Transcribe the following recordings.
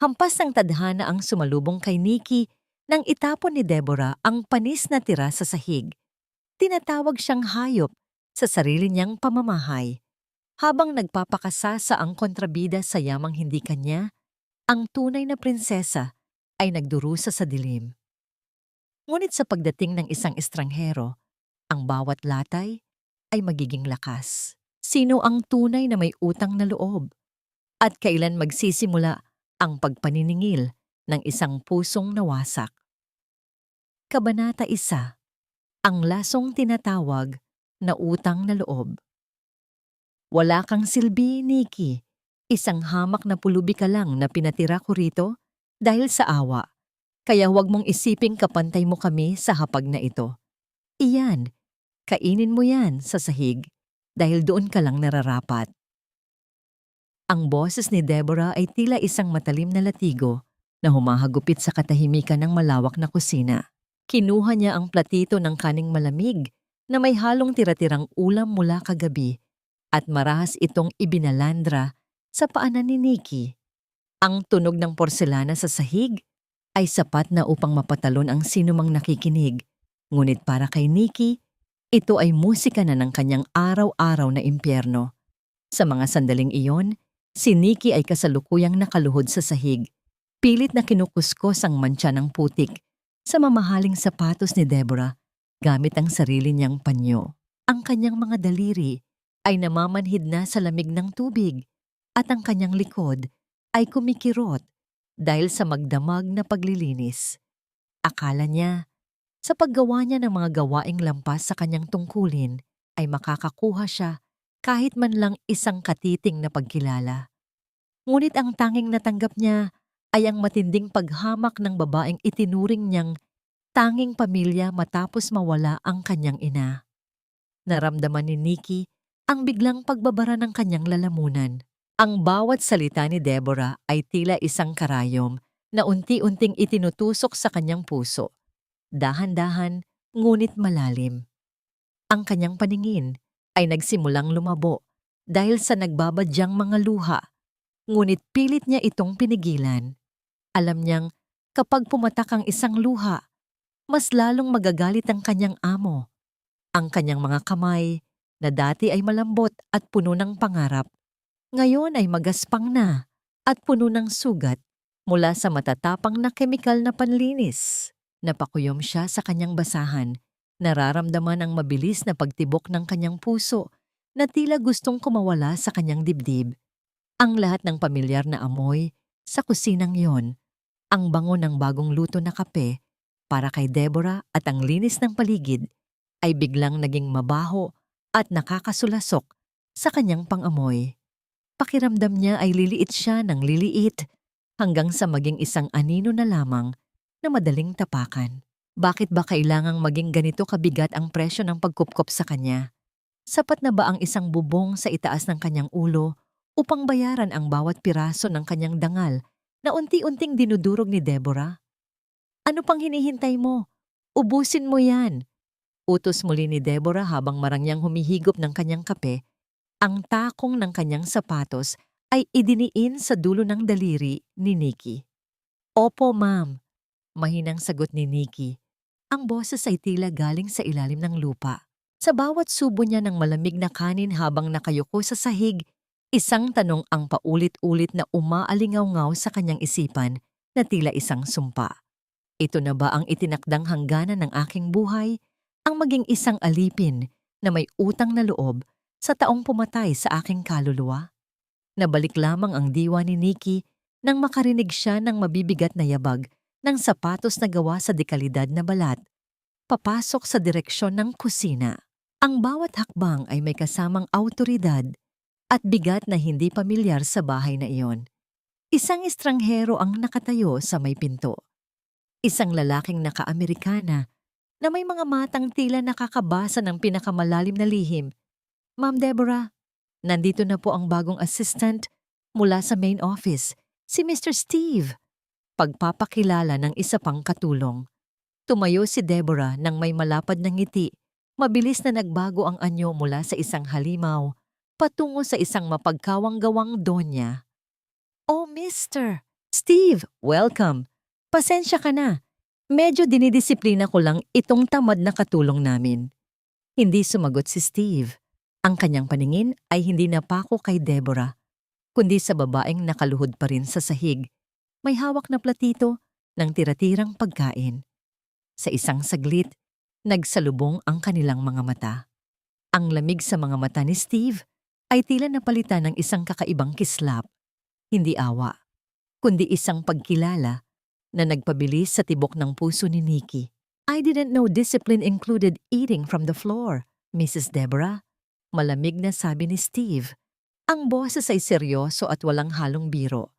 Hampas ng tadhana ang sumalubong kay Nikki nang itapon ni Deborah ang panis na tira sa sahig. Tinatawag siyang hayop sa sarili niyang pamamahay. Habang nagpapakasasa ang kontrabida sa yamang hindi kanya, ang tunay na prinsesa ay nagdurusa sa dilim. Ngunit sa pagdating ng isang estranghero, ang bawat latay ay magiging lakas. Sino ang tunay na may utang na loob? At kailan magsisimula ang pagpaniningil ng isang pusong nawasak? Kabanata 1. Ang lasong tinatawag na utang na loob. Wala kang silbi, Nikki. Isang hamak na pulubi ka lang na pinatira ko rito dahil sa awa. Kaya huwag mong isiping kapantay mo kami sa hapag na ito. Iyan, kainin mo yan sa sahig dahil doon ka lang nararapat. Ang boses ni Deborah ay tila isang matalim na latigo na humahagupit sa katahimikan ng malawak na kusina. Kinuha niya ang platito ng kaning malamig na may halong tira-tirang ulam mula kagabi at marahas itong ibinalandra sa paanan ni Nikki. Ang tunog ng porselana sa sahig ay sapat na upang mapatalon ang sinumang nakikinig. Ngunit para kay Nikki, ito ay musika na ng kanyang araw-araw na impyerno. Sa mga sandaling iyon, si Nikki ay kasalukuyang nakaluhod sa sahig. Pilit na kinukuskos ang mantsa ng putik sa mamahaling sapatos ni Deborah gamit ang sarili niyang panyo. Ang kanyang mga daliri ay namamanhid na sa lamig ng tubig at ang kanyang likod ay kumikirot dahil sa magdamag na paglilinis. Akala niya, sa paggawa niya ng mga gawaing lampas sa kanyang tungkulin, ay makakakuha siya kahit man lang isang katiting na pagkilala. Ngunit ang tanging natanggap niya ay ang matinding paghamak ng babaeng itinuring niyang tanging pamilya matapos mawala ang kanyang ina. Naramdaman ni Nikki ang biglang pagbabara ng kanyang lalamunan. Ang bawat salita ni Deborah ay tila isang karayom na unti-unting itinutusok sa kanyang puso. Dahan-dahan, ngunit malalim. Ang kanyang paningin ay nagsimulang lumabo dahil sa nagbabadyang mga luha. Ngunit pilit niya itong pinigilan. Alam niyang kapag pumatak ang isang luha, mas lalong magagalit ang kanyang amo. Ang kanyang mga kamay, na dati ay malambot at puno ng pangarap, ngayon ay magaspang na at puno ng sugat mula sa matatapang na kemikal na panlinis. Napakuyom siya sa kanyang basahan, nararamdaman ang mabilis na pagtibok ng kanyang puso na tila gustong kumawala sa kanyang dibdib. Ang lahat ng pamilyar na amoy sa kusinang yon, ang bango ng bagong luto na kape para kay Deborah at ang linis ng paligid ay biglang naging mabaho at nakakasulasok sa kanyang pangamoy. Pakiramdam niya ay liliit siya ng liliit hanggang sa maging isang anino na lamang na madaling tapakan. Bakit ba kailangang maging ganito kabigat ang presyo ng pagkupkop sa kanya? Sapat na ba ang isang bubong sa itaas ng kanyang ulo upang bayaran ang bawat piraso ng kanyang dangal na unti-unting dinudurog ni Deborah? Ano pang hinihintay mo? Ubusin mo yan! Utos muli ni Deborah habang marangyang humihigop ng kanyang kape. Ang takong ng kanyang sapatos ay idiniin sa dulo ng daliri ni Nikki. Opo, ma'am. Mahinang sagot ni Nikki. Ang boses ay tila galing sa ilalim ng lupa. Sa bawat subo niya ng malamig na kanin habang nakayuko sa sahig, isang tanong ang paulit-ulit na umaalingaw-ngaw sa kanyang isipan na tila isang sumpa. Ito na ba ang itinakdang hangganan ng aking buhay? Ang maging isang alipin na may utang na loob sa taong pumatay sa aking kaluluwa? Nabalik lamang ang diwa ni Nikki nang makarinig siya ng mabibigat na yabag ng sapatos na gawa sa dekalidad na balat, papasok sa direksyon ng kusina. Ang bawat hakbang ay may kasamang awtoridad at bigat na hindi pamilyar sa bahay na iyon. Isang estranghero ang nakatayo sa may pinto. Isang lalaking naka-Amerikana na may mga matang tila nakakabasa ng pinakamalalim na lihim. Ma'am Deborah, nandito na po ang bagong assistant mula sa main office, si Mr. Steve. Pagpapakilala ng isa pang katulong. Tumayo si Deborah nang may malapad na ngiti. Mabilis na nagbago ang anyo mula sa isang halimaw patungo sa isang mapagkawang-gawang donya. Oh, Mister! Steve, welcome. Pasensya ka na. Medyo dinidisiplina ko lang itong tamad na katulong namin. Hindi sumagot si Steve. Ang kanyang paningin ay hindi napako kay Deborah, kundi sa babaeng nakaluhod pa rin sa sahig. May hawak na platito ng tira-tirang pagkain. Sa isang saglit, nagsalubong ang kanilang mga mata. Ang lamig sa mga mata ni Steve ay tila napalitan ng isang kakaibang kislap. Hindi awa, kundi isang pagkilala na nagpabilis sa tibok ng puso ni Nikki. I didn't know discipline included eating from the floor, Mrs. Deborah. Malamig na sabi ni Steve. Ang boses ay seryoso at walang halong biro.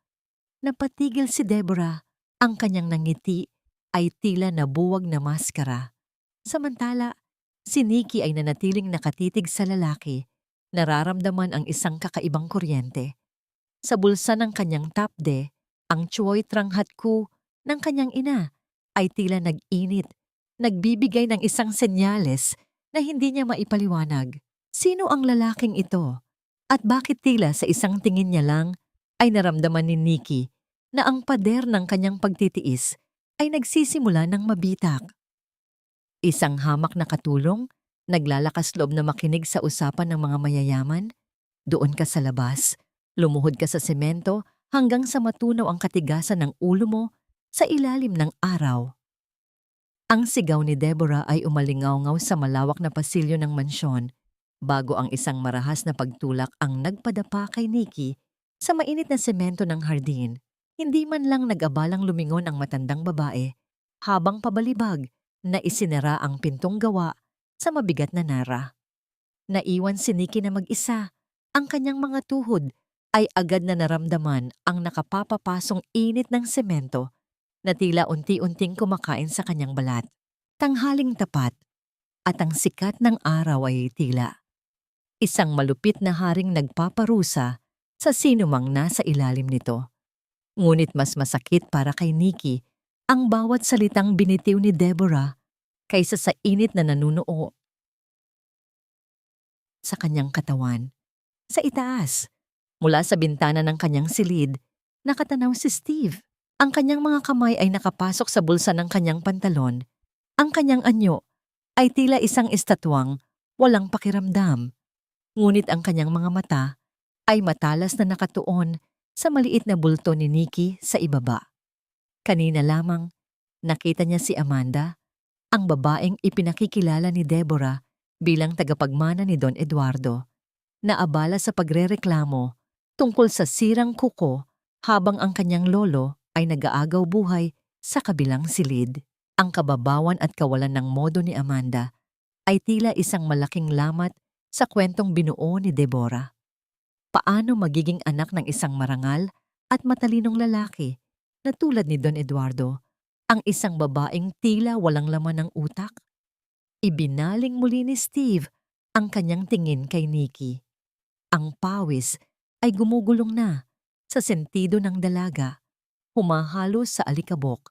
Napatigil si Deborah. Ang kanyang nangiti ay tila nabuwag na maskara. Samantala, si Nikki ay nanatiling nakatitig sa lalaki. Nararamdaman ang isang kakaibang kuryente. Sa bulsa ng kanyang tapde, ang Choi Trang Hat Ku ng kanyang ina ay tila nag-init, nagbibigay ng isang senyales na hindi niya maipaliwanag. Sino ang lalaking ito? At bakit tila sa isang tingin niya lang ay naramdaman ni Nikki na ang pader ng kanyang pagtitiis ay nagsisimula ng mabitak. Isang hamak na katulong, naglalakas loob na makinig sa usapan ng mga mayayaman. Doon ka sa labas, lumuhod ka sa semento hanggang sa matunaw ang katigasan ng ulo mo sa ilalim ng araw. Ang sigaw ni Deborah ay umalingaw-ngaw sa malawak na pasilyo ng mansyon bago ang isang marahas na pagtulak ang nagpadapa kay Nikki sa mainit na semento ng hardin. Hindi man lang nag-abalang lumingon ang matandang babae habang pabalibag na isinara ang pintong gawa sa mabigat na nara. Naiwan si Nikki na mag-isa. Ang kanyang mga tuhod ay agad na naramdaman ang nakapapapasong init ng semento na tila unti-unting kumakain sa kanyang balat. Tanghaling tapat at ang sikat ng araw ay tila isang malupit na haring nagpaparusa sa sinumang nasa ilalim nito. Ngunit mas masakit para kay Nikki ang bawat salitang binitiw ni Deborah kaysa sa init na nanunuo sa kanyang katawan. Sa itaas, mula sa bintana ng kanyang silid, nakatanaw si Steve. Ang kanyang mga kamay ay nakapasok sa bulsa ng kanyang pantalon. Ang kanyang anyo ay tila isang estatwang walang pakiramdam. Ngunit ang kanyang mga mata ay matalas na nakatuon sa maliit na bulto ni Nikki sa ibaba. Kanina lamang, nakita niya si Amanda, ang babaeng ipinakikilala ni Deborah bilang tagapagmana ni Don Eduardo, na abala sa pagrereklamo tungkol sa sirang kuko habang ang kanyang lolo ay nag-aagaw buhay sa kabilang silid. Ang kababawan at kawalan ng modo ni Amanda ay tila isang malaking lamat sa kwentong binuo ni Deborah. Paano magiging anak ng isang marangal at matalinong lalaki na tulad ni Don Eduardo, ang isang babaeng tila walang laman ng utak? Ibinaling muli ni Steve ang kanyang tingin kay Nikki. Ang pawis ay gumugulong na sa sentido ng dalaga, humahalo sa alikabok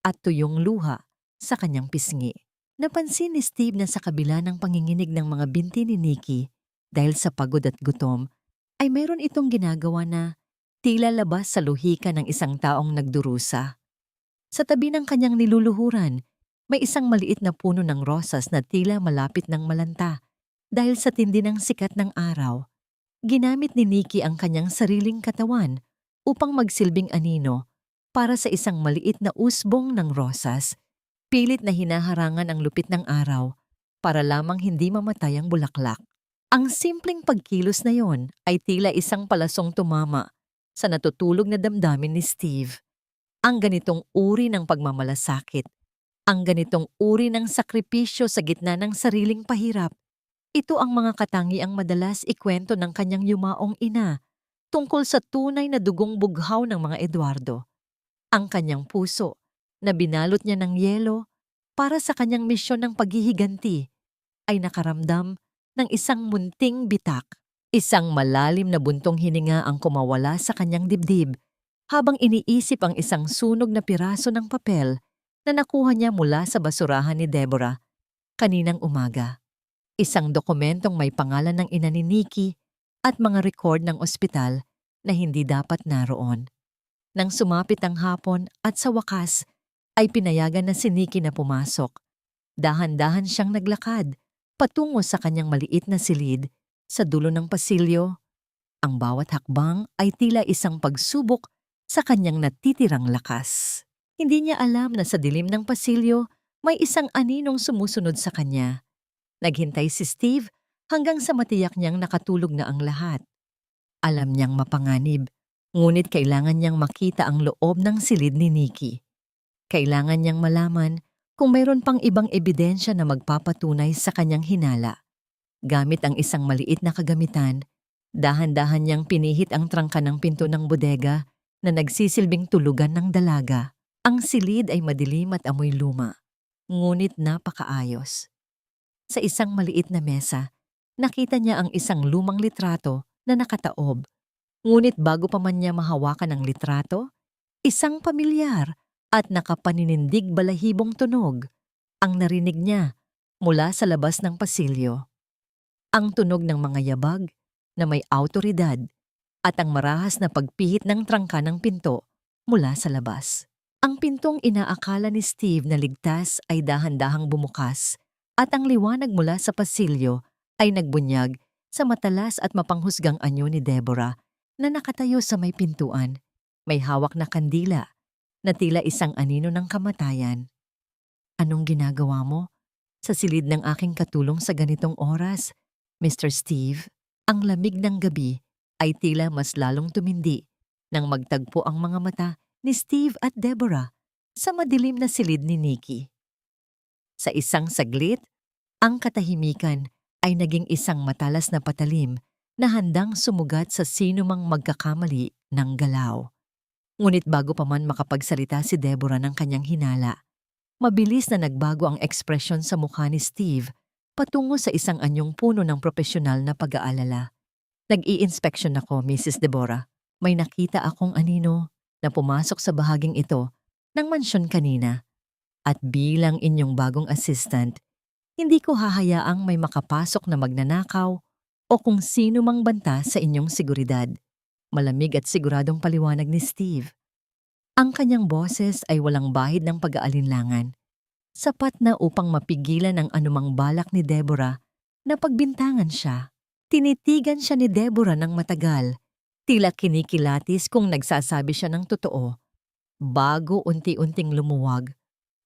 at tuyong luha sa kanyang pisngi. Napansin ni Steve na sa kabila ng panginginig ng mga binti ni Nikki dahil sa pagod at gutom, ay mayroon itong ginagawa na tila labas sa luhika ng isang taong nagdurusa. Sa tabi ng kanyang niluluhuran, may isang maliit na puno ng rosas na tila malapit ng malanta dahil sa tindi ng sikat ng araw. Ginamit ni Nikki ang kanyang sariling katawan upang magsilbing anino para sa isang maliit na usbong ng rosas. Pilit na hinaharangan ang lupit ng araw para lamang hindi mamatay ang bulaklak. Ang simpleng pagkilos na yon ay tila isang palasong tumama sa natutulog na damdamin ni Steve. Ang ganitong uri ng pagmamalasakit, ang ganitong uri ng sakripisyo sa gitna ng sariling pahirap, ito ang mga katangiang madalas ikwento ng kanyang yumaong ina tungkol sa tunay na dugong bughaw ng mga Eduardo. Ang kanyang puso na binalot niya ng yelo para sa kanyang misyon ng paghihiganti ay nakaramdam ng isang munting bitak. Isang malalim na buntong hininga ang kumawala sa kanyang dibdib habang iniisip ang isang sunog na piraso ng papel na nakuha niya mula sa basurahan ni Deborah kaninang umaga. Isang dokumentong may pangalan ng ina ni Nikki at mga record ng ospital na hindi dapat naroon. Nang sumapit ang hapon at sa wakas ay pinayagan na si Nikki na pumasok. Dahan-dahan siyang naglakad patungo sa kanyang maliit na silid sa dulo ng pasilyo. Ang bawat hakbang ay tila isang pagsubok sa kanyang natitirang lakas. Hindi niya alam na sa dilim ng pasilyo may isang aninong sumusunod sa kanya. Naghintay si Steve hanggang sa matiyak niyang nakatulog na ang lahat. Alam niyang mapanganib, ngunit kailangan niyang makita ang loob ng silid ni Nikki. Kailangan niyang malaman kung mayroon pang ibang ebidensya na magpapatunay sa kanyang hinala. Gamit ang isang maliit na kagamitan, dahan-dahan niyang pinihit ang trangka ng pinto ng bodega na nagsisilbing tulugan ng dalaga. Ang silid ay madilim at amoy luma, ngunit napakaayos. Sa isang maliit na mesa, nakita niya ang isang lumang litrato na nakataob. Ngunit bago pa man niya mahawakan ang litrato, isang pamilyar at nakapaninindig balahibong tunog ang narinig niya mula sa labas ng pasilyo. Ang tunog ng mga yabag na may awtoridad at ang marahas na pagpihit ng trangka ng pinto mula sa labas. Ang pintong inaakala ni Steve na ligtas ay dahan-dahang bumukas at ang liwanag mula sa pasilyo ay nagbunyag sa matalas at mapanghusgang anyo ni Deborah na nakatayo sa may pintuan. May hawak na kandila na tila isang anino ng kamatayan. Anong ginagawa mo sa silid ng aking katulong sa ganitong oras, Mr. Steve? Ang lamig ng gabi ay tila mas lalong tumindi nang magtagpo ang mga mata ni Steve at Deborah sa madilim na silid ni Nikki. Sa isang saglit, ang katahimikan ay naging isang matalas na patalim na handang sumugat sa sinumang magkakamali ng galaw. Ngunit bago pa man makapagsalita si Deborah ng kanyang hinala, mabilis na nagbago ang ekspresyon sa mukha ni Steve patungo sa isang anyong puno ng propesyonal na pag-aalala. Nag-i-inspeksyon ako, Mrs. Deborah. May nakita akong anino na pumasok sa bahaging ito ng mansyon kanina. At bilang inyong bagong assistant, hindi ko hahayaang may makapasok na magnanakaw o kung sino mang banta sa inyong seguridad. Malamig at siguradong paliwanag ni Steve. Ang kanyang boses ay walang bahid ng pag-aalinlangan. Sapat na upang mapigilan ang anumang balak ni Deborah na pagbintangan siya. Tinitigan siya ni Deborah ng matagal. Tila kinikilatis kung nagsasabi siya ng totoo. Bago unti-unting lumuwag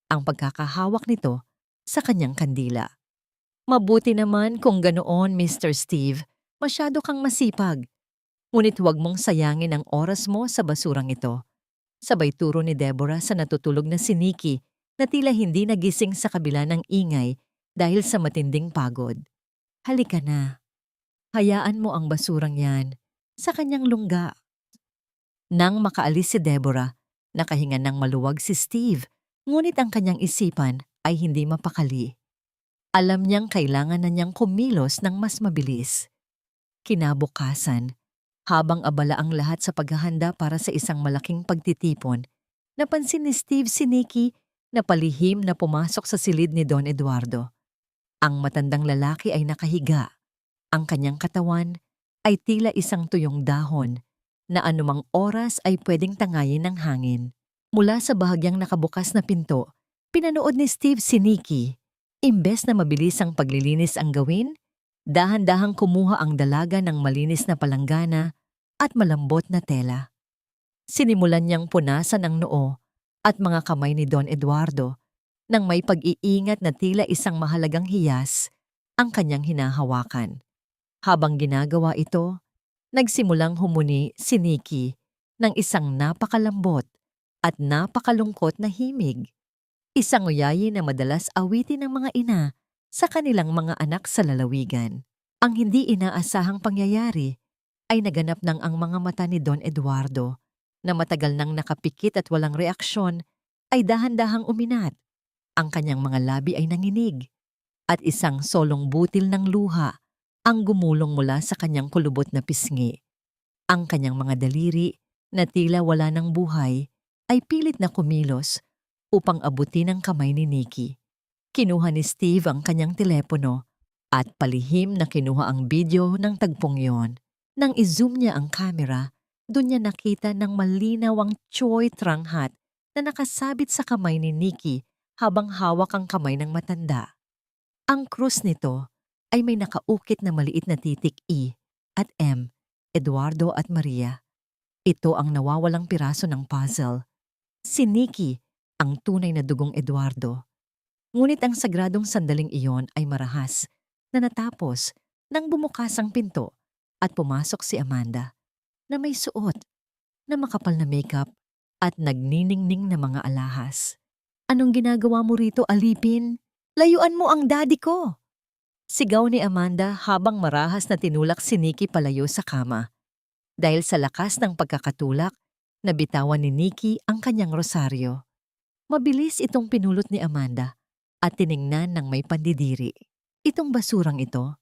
ang pagkakahawak nito sa kanyang kandila. Mabuti naman kung ganoon, Mr. Steve. Masyado kang masipag. Ngunit huwag mong sayangin ang oras mo sa basurang ito. Sabay turo ni Deborah sa natutulog na si Nikki na tila hindi nagising sa kabila ng ingay dahil sa matinding pagod. Halika na. Hayaan mo ang basurang yan sa kanyang lungga. Nang makaalis si Deborah, nakahinga ng maluwag si Steve, ngunit ang kanyang isipan ay hindi mapakali. Alam niyang kailangan na niyang kumilos ng mas mabilis. Kinabukasan, habang abala ang lahat sa paghahanda para sa isang malaking pagtitipon, napansin ni Steve si Nikki na palihim na pumasok sa silid ni Don Eduardo. Ang matandang lalaki ay nakahiga. Ang kanyang katawan ay tila isang tuyong dahon na anumang oras ay pwedeng tangayin ng hangin. Mula sa bahagyang nakabukas na pinto, pinanood ni Steve si Nikki. Imbes na mabilis ang paglilinis ang gawin, dahan-dahang kumuha ang dalaga ng malinis na palanggana at malambot na tela. Sinimulan niyang punasan ang noo at mga kamay ni Don Eduardo nang may pag-iingat na tila isang mahalagang hiyas ang kanyang hinahawakan. Habang ginagawa ito, nagsimulang humuni si Nikki ng isang napakalambot at napakalungkot na himig. Isang uyayi na madalas awitin ng mga ina sa kanilang mga anak sa lalawigan. Ang hindi inaasahang pangyayari ay naganap ng ang mga mata ni Don Eduardo na matagal nang nakapikit at walang reaksyon ay dahan-dahang uminat. Ang kanyang mga labi ay nanginig at isang solong butil ng luha ang gumulong mula sa kanyang kulubot na pisngi. Ang kanyang mga daliri na tila wala ng buhay ay pilit na kumilos upang abutin ang kamay ni Nikki. Kinuha ni Steve ang kanyang telepono at palihim na kinuha ang video ng tagpong yon. Nang i-zoom niya ang camera, Doon niya nakita ng malinaw ang choy trang hat na nakasabit sa kamay ni Nikki habang hawak ang kamay ng matanda. Ang krus nito ay may nakaukit na maliit na titik E at M, Eduardo at Maria. Ito ang nawawalang piraso ng puzzle. Si Nikki, ang tunay na dugong Eduardo. Ngunit ang sagradong sandaling iyon ay marahas na natapos nang bumukas ang pinto at pumasok si Amanda na may suot na makapal na makeup at nagniningning na mga alahas. "Anong ginagawa mo rito, alipin? Layuan mo ang daddy ko!" Sigaw ni Amanda habang marahas na tinulak si Nikki palayo sa kama. Dahil sa lakas ng pagkakatulak, nabitawan ni Nikki ang kanyang rosaryo. Mabilis itong pinulot ni Amanda at tiningnan ng may pandidiri. "Itong basurang ito,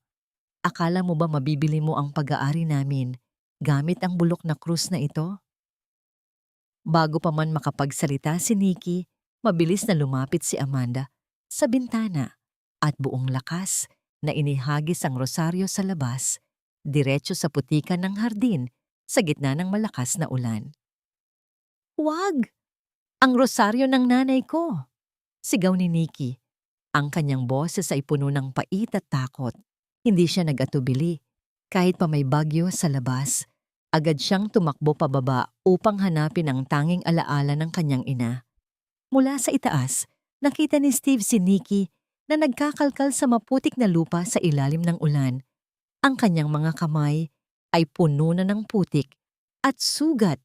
akala mo ba mabibili mo ang pag-aari namin gamit ang bulok na krus na ito?" Bago pa man makapagsalita si Nikki, mabilis na lumapit si Amanda sa bintana at buong lakas na inihagis ang rosaryo sa labas, diretso sa putikan ng hardin sa gitna ng malakas na ulan. "Wag! Ang rosaryo ng nanay ko!" Sigaw ni Nikki. Ang kanyang boses ay puno ng pait at takot. Hindi siya nag-atubili. Kahit pa may bagyo sa labas, agad siyang tumakbo pababa upang hanapin ang tanging alaala ng kanyang ina. Mula sa itaas, nakita ni Steve si Nikki na nagkakalkal sa maputik na lupa sa ilalim ng ulan. Ang kanyang mga kamay ay puno na ng putik at sugat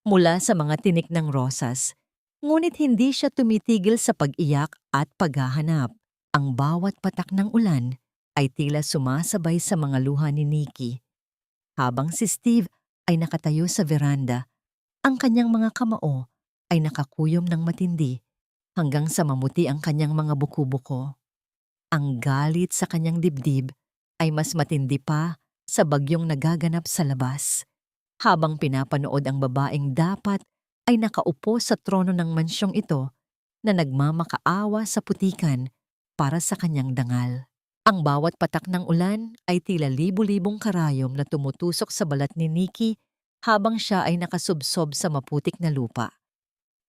mula sa mga tinik ng rosas. Ngunit hindi siya tumitigil sa pag-iyak at paghahanap. Ang bawat patak ng ulan ay tila sumasabay sa mga luha ni Nikki. Habang si Steve ay nakatayo sa veranda, ang kanyang mga kamao ay nakakuyom ng matindi hanggang sa mamuti ang kanyang mga buko-buko. Ang galit sa kanyang dibdib ay mas matindi pa sa bagyong nagaganap sa labas. Habang pinapanood ang babaeng dapat ay nakaupo sa trono ng mansyong ito na nagmamakaawa sa putikan para sa kanyang dangal. Ang bawat patak ng ulan ay tila libu-libong karayom na tumutusok sa balat ni Nikki habang siya ay nakasubsob sa maputik na lupa.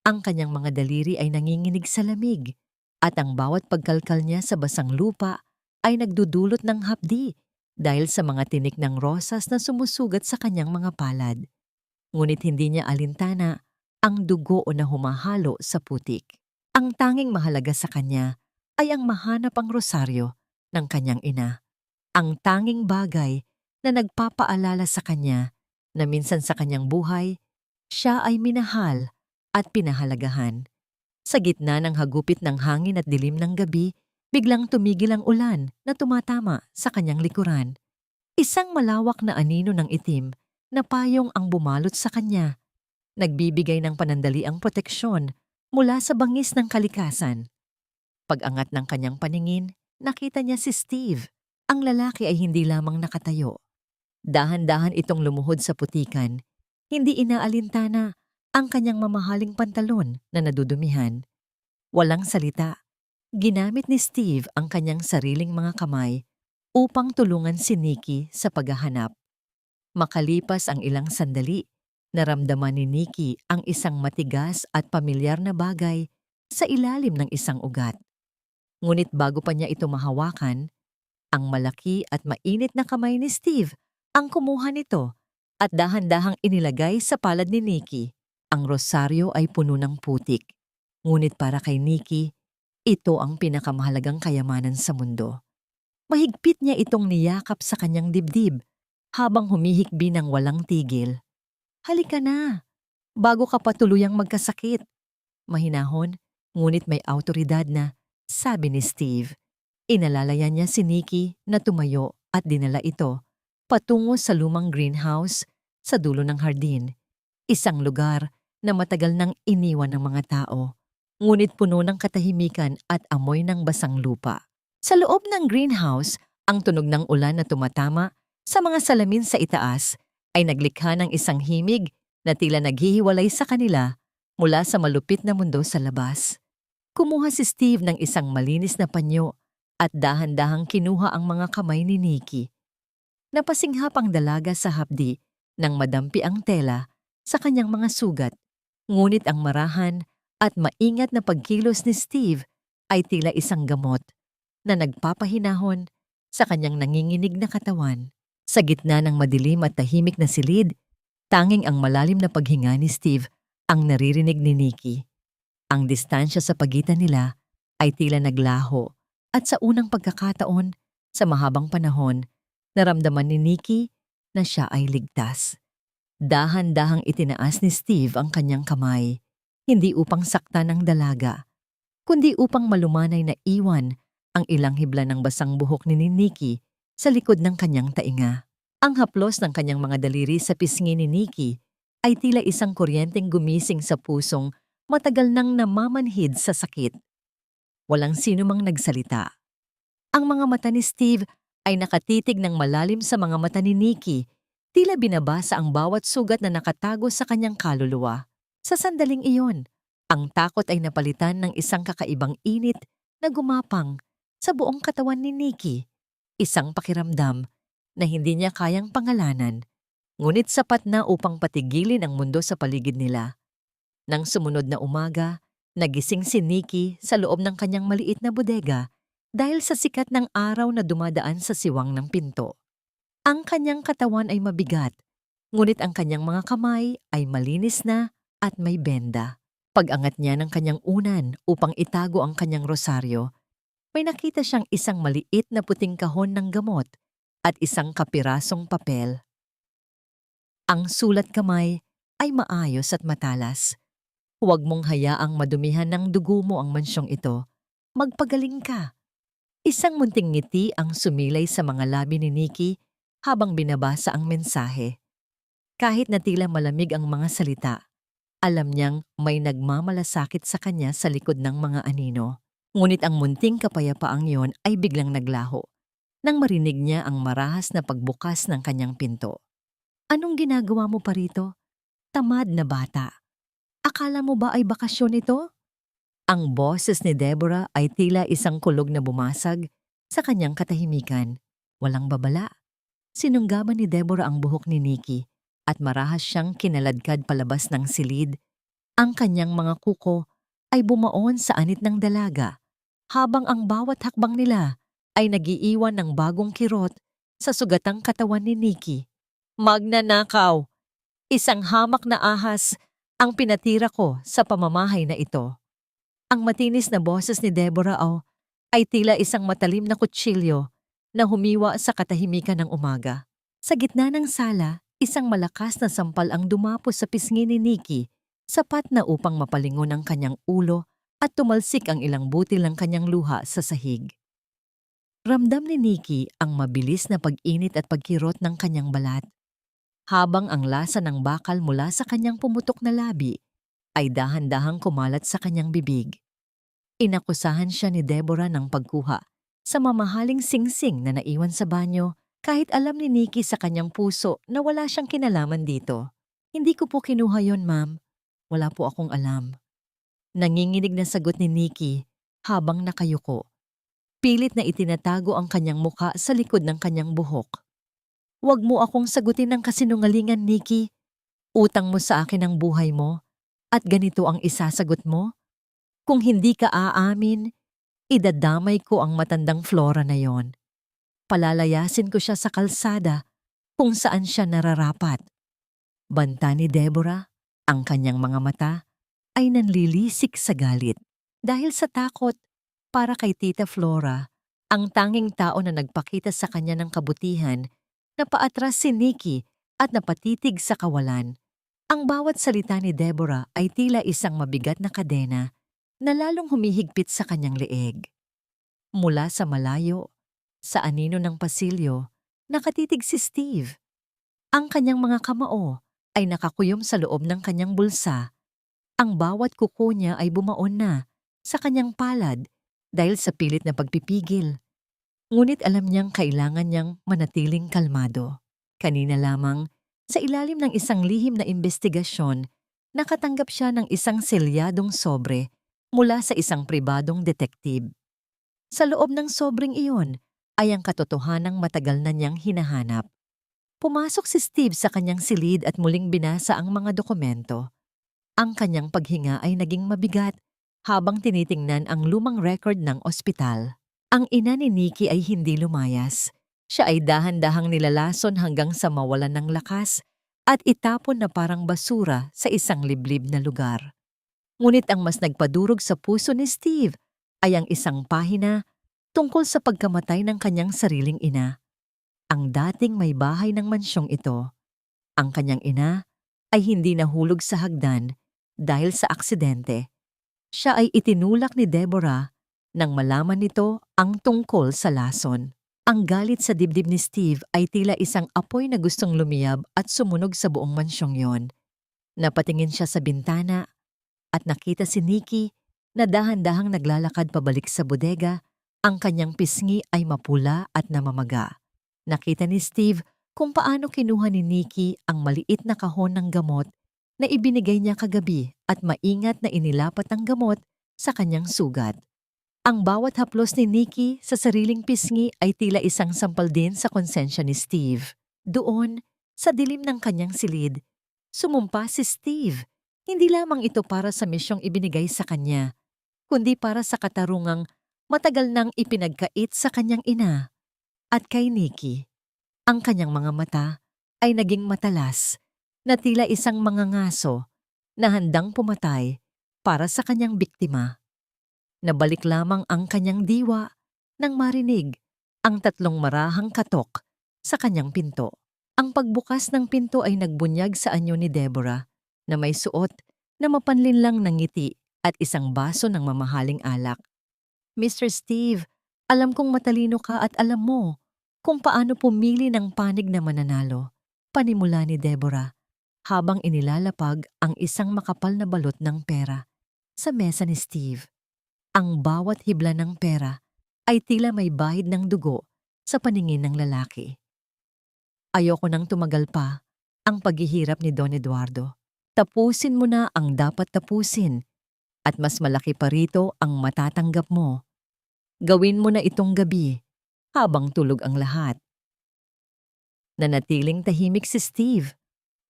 Ang kanyang mga daliri ay nanginginig sa lamig at ang bawat pagkalkal niya sa basang lupa ay nagdudulot ng hapdi dahil sa mga tinik ng rosas na sumusugat sa kanyang mga palad. Ngunit hindi niya alintana ang dugo o na humahalo sa putik. Ang tanging mahalaga sa kanya ay ang mahanap ang rosaryo ng kanyang ina. Ang tanging bagay na nagpapaalala sa kanya na minsan sa kanyang buhay, siya ay minahal at pinahalagahan. Sa gitna ng hagupit ng hangin at dilim ng gabi, biglang tumigil ang ulan na tumatama sa kanyang likuran. Isang malawak na anino ng itim na payong ang bumalot sa kanya. Nagbibigay ng panandaliang proteksyon mula sa bangis ng kalikasan. Pag-angat ng kanyang paningin, nakita niya si Steve. Ang lalaki ay hindi lamang nakatayo. Dahan-dahan itong lumuhod sa putikan. Hindi inaalintana ang kanyang mamahaling pantalon na nadudumihan. Walang salita. Ginamit ni Steve ang kanyang sariling mga kamay upang tulungan si Nikki sa paghahanap. Makalipas ang ilang sandali, naramdaman ni Nikki ang isang matigas at pamilyar na bagay sa ilalim ng isang ugat. Ngunit bago pa niya ito mahawakan, ang malaki at mainit na kamay ni Steve ang kumuha nito at dahan-dahang inilagay sa palad ni Nikki. Ang rosaryo ay puno ng putik. Ngunit para kay Nikki, ito ang pinakamahalagang kayamanan sa mundo. Mahigpit niya itong niyakap sa kanyang dibdib habang humihikbi ng walang tigil. "Halika na, bago ka pa tuluyang magkasakit." Mahinahon, ngunit may awtoridad na, sabi ni Steve. Inalalayan niya si Nikki na tumayo at dinala ito patungo sa lumang greenhouse sa dulo ng hardin. Isang lugar na matagal nang iniwan ng mga tao, ngunit puno ng katahimikan at amoy ng basang lupa. Sa loob ng greenhouse, ang tunog ng ulan na tumatama sa mga salamin sa itaas ay naglikha ng isang himig na tila naghihiwalay sa kanila mula sa malupit na mundo sa labas. Kumuha si Steve ng isang malinis na panyo at dahan-dahang kinuha ang mga kamay ni Nikki. Napasinghap ang dalaga sa hapdi nang madampi ang tela sa kanyang mga sugat. Ngunit ang marahan at maingat na pagkilos ni Steve ay tila isang gamot na nagpapahinahon sa kanyang nanginginig na katawan. Sa gitna ng madilim at tahimik na silid, tanging ang malalim na paghinga ni Steve ang naririnig ni Nikki. Ang distansya sa pagitan nila ay tila naglaho at sa unang pagkakataon sa mahabang panahon, naramdaman ni Nikki na siya ay ligtas. Dahan-dahang itinaas ni Steve ang kanyang kamay, hindi upang saktan ng dalaga, kundi upang malumanay na iwan ang ilang hibla ng basang buhok ni Nikki sa likod ng kanyang tainga. Ang haplos ng kanyang mga daliri sa pisngi ni Nikki ay tila isang kuryenteng gumising sa pusong matagal nang namamanhid sa sakit. Walang sino mang nagsalita. Ang mga mata ni Steve ay nakatitig ng malalim sa mga mata ni Nikki, tila binabasa ang bawat sugat na nakatago sa kanyang kaluluwa. Sa sandaling iyon, ang takot ay napalitan ng isang kakaibang init na gumapang sa buong katawan ni Nikki. Isang pakiramdam na hindi niya kayang pangalanan, ngunit sapat na upang patigilin ang mundo sa paligid nila. Nang sumunod na umaga, nagising si Nikki sa loob ng kanyang maliit na bodega dahil sa sikat ng araw na dumadaan sa siwang ng pinto. Ang kanyang katawan ay mabigat, ngunit ang kanyang mga kamay ay malinis na at may benda. Pag-angat niya ng kanyang unan upang itago ang kanyang rosaryo, may nakita siyang isang maliit na puting kahon ng gamot at isang kapirasong papel. Ang sulat kamay ay maayos at matalas. Huwag mong hayaang madumihan ng dugo mo ang mansyong ito. Magpagaling ka. Isang munting ngiti ang sumilay sa mga labi ni Nikki habang binabasa ang mensahe. Kahit na tila malamig ang mga salita, alam niyang may nagmamalasakit sa kanya sa likod ng mga anino. Ngunit ang munting kapayapaang iyon ay biglang naglaho nang marinig niya ang marahas na pagbukas ng kanyang pinto. Anong ginagawa mo pa rito? Tamad na bata. Akala mo ba ay bakasyon ito? Ang boses ni Deborah ay tila isang kulog na bumasag sa kanyang katahimikan. Walang babala. Sinunggaban ni Deborah ang buhok ni Nikki at marahas siyang kinaladkad palabas ng silid. Ang kanyang mga kuko ay bumaon sa anit ng dalaga, habang ang bawat hakbang nila ay nagiiwan ng bagong kirot sa sugatang katawan ni Nikki. Magnanakaw! Isang hamak na ahas ang pinatira ko sa pamamahay na ito. Ang matinis na boses ni Deborah ay tila isang matalim na kutsilyo na humiwa sa katahimikan ng umaga. Sa gitna ng sala, isang malakas na sampal ang dumapo sa pisngi ni Nikki, sapat na upang mapalingon ang kanyang ulo at tumalsik ang ilang butil ng kanyang luha sa sahig. Ramdam ni Nikki ang mabilis na pag-init at pagkirot ng kanyang balat, habang ang lasa ng bakal mula sa kanyang pumutok na labi ay dahan-dahang kumalat sa kanyang bibig. Inakusahan siya ni Deborah ng pagkuha sa mamahaling singsing na naiwan sa banyo kahit alam ni Nikki sa kanyang puso na wala siyang kinalaman dito. Hindi ko po kinuha yon, ma'am. Wala po akong alam. Nanginginig na sagot ni Nikki habang nakayuko. Pilit na itinatago ang kanyang muka sa likod ng kanyang buhok. Huwag mo akong sagutin ng kasinungalingan, Nikki. Utang mo sa akin ang buhay mo at ganito ang isasagot mo? Kung hindi ka aamin, idadamay ko ang matandang Flora na yon. Palalayasin ko siya sa kalsada kung saan siya nararapat. Banta ni Deborah, ang kanyang mga mata ay nanlilisik sa galit. Dahil sa takot para kay Tita Flora, ang tanging tao na nagpakita sa kanya ng kabutihan, napaatras si Nikki at napatitig sa kawalan. Ang bawat salita ni Deborah ay tila isang mabigat na kadena na lalong humihigpit sa kanyang leeg. Mula sa malayo, sa anino ng pasilyo, nakatitig si Steve. Ang kanyang mga kamao ay nakakuyom sa loob ng kanyang bulsa. Ang bawat kuko niya ay bumaon na sa kanyang palad dahil sa pilit na pagpipigil. Ngunit alam niyang kailangan niyang manatiling kalmado. Kanina lamang, sa ilalim ng isang lihim na investigasyon, nakatanggap siya ng isang selyadong sobre mula sa isang pribadong detektib. Sa loob ng sobreng iyon ay ang katotohanang matagal na niyang hinahanap. Pumasok si Steve sa kanyang silid at muling binasa ang mga dokumento. Ang kanyang paghinga ay naging mabigat habang tinitingnan ang lumang record ng ospital. Ang ina ni Nikki ay hindi lumayas. Siya ay dahan-dahang nilalason hanggang sa mawalan ng lakas at itapon na parang basura sa isang liblib na lugar. Ngunit ang mas nagpadurog sa puso ni Steve ay ang isang pahina tungkol sa pagkamatay ng kanyang sariling ina. Ang dating may bahay ng mansyong ito, ang kanyang ina ay hindi nahulog sa hagdan dahil sa aksidente. Siya ay itinulak ni Deborah nang malaman nito ang tungkol sa lason. Ang galit sa dibdib ni Steve ay tila isang apoy na gustong lumiyab at sumunog sa buong mansyong yon. Napatingin siya sa bintana at nakita si Nikki na dahan-dahang naglalakad pabalik sa bodega. Ang kanyang pisngi ay mapula at namamaga. Nakita ni Steve kung paano kinuha ni Nikki ang maliit na kahon ng gamot na ibinigay niya kagabi at maingat na inilapat ang gamot sa kanyang sugat. Ang bawat haplos ni Nikki sa sariling pisngi ay tila isang sampal din sa konsensya ni Steve. Doon, sa dilim ng kanyang silid, sumumpa si Steve. Hindi lamang ito para sa misyong ibinigay sa kanya, kundi para sa katarungang matagal nang ipinagkait sa kanyang ina. At kay Nikki, ang kanyang mga mata ay naging matalas na tila isang mga ngaso na handang pumatay para sa kanyang biktima. Nabalik lamang ang kanyang diwa nang marinig ang tatlong marahang katok sa kanyang pinto. Ang pagbukas ng pinto ay nagbunyag sa anyo ni Deborah na may suot na mapanlinlang ng ngiti at isang baso ng mamahaling alak. Mr. Steve, alam kong matalino ka at alam mo kung paano pumili ng panig na mananalo, panimula ni Deborah habang inilalapag ang isang makapal na balot ng pera sa mesa ni Steve. Ang bawat hibla ng pera ay tila may bahid ng dugo sa paningin ng lalaki. Ayoko nang tumagal pa ang paghihirap ni Don Eduardo. Tapusin mo na ang dapat tapusin at mas malaki pa rito ang matatanggap mo. Gawin mo na itong gabi habang tulog ang lahat. Nanatiling tahimik si Steve.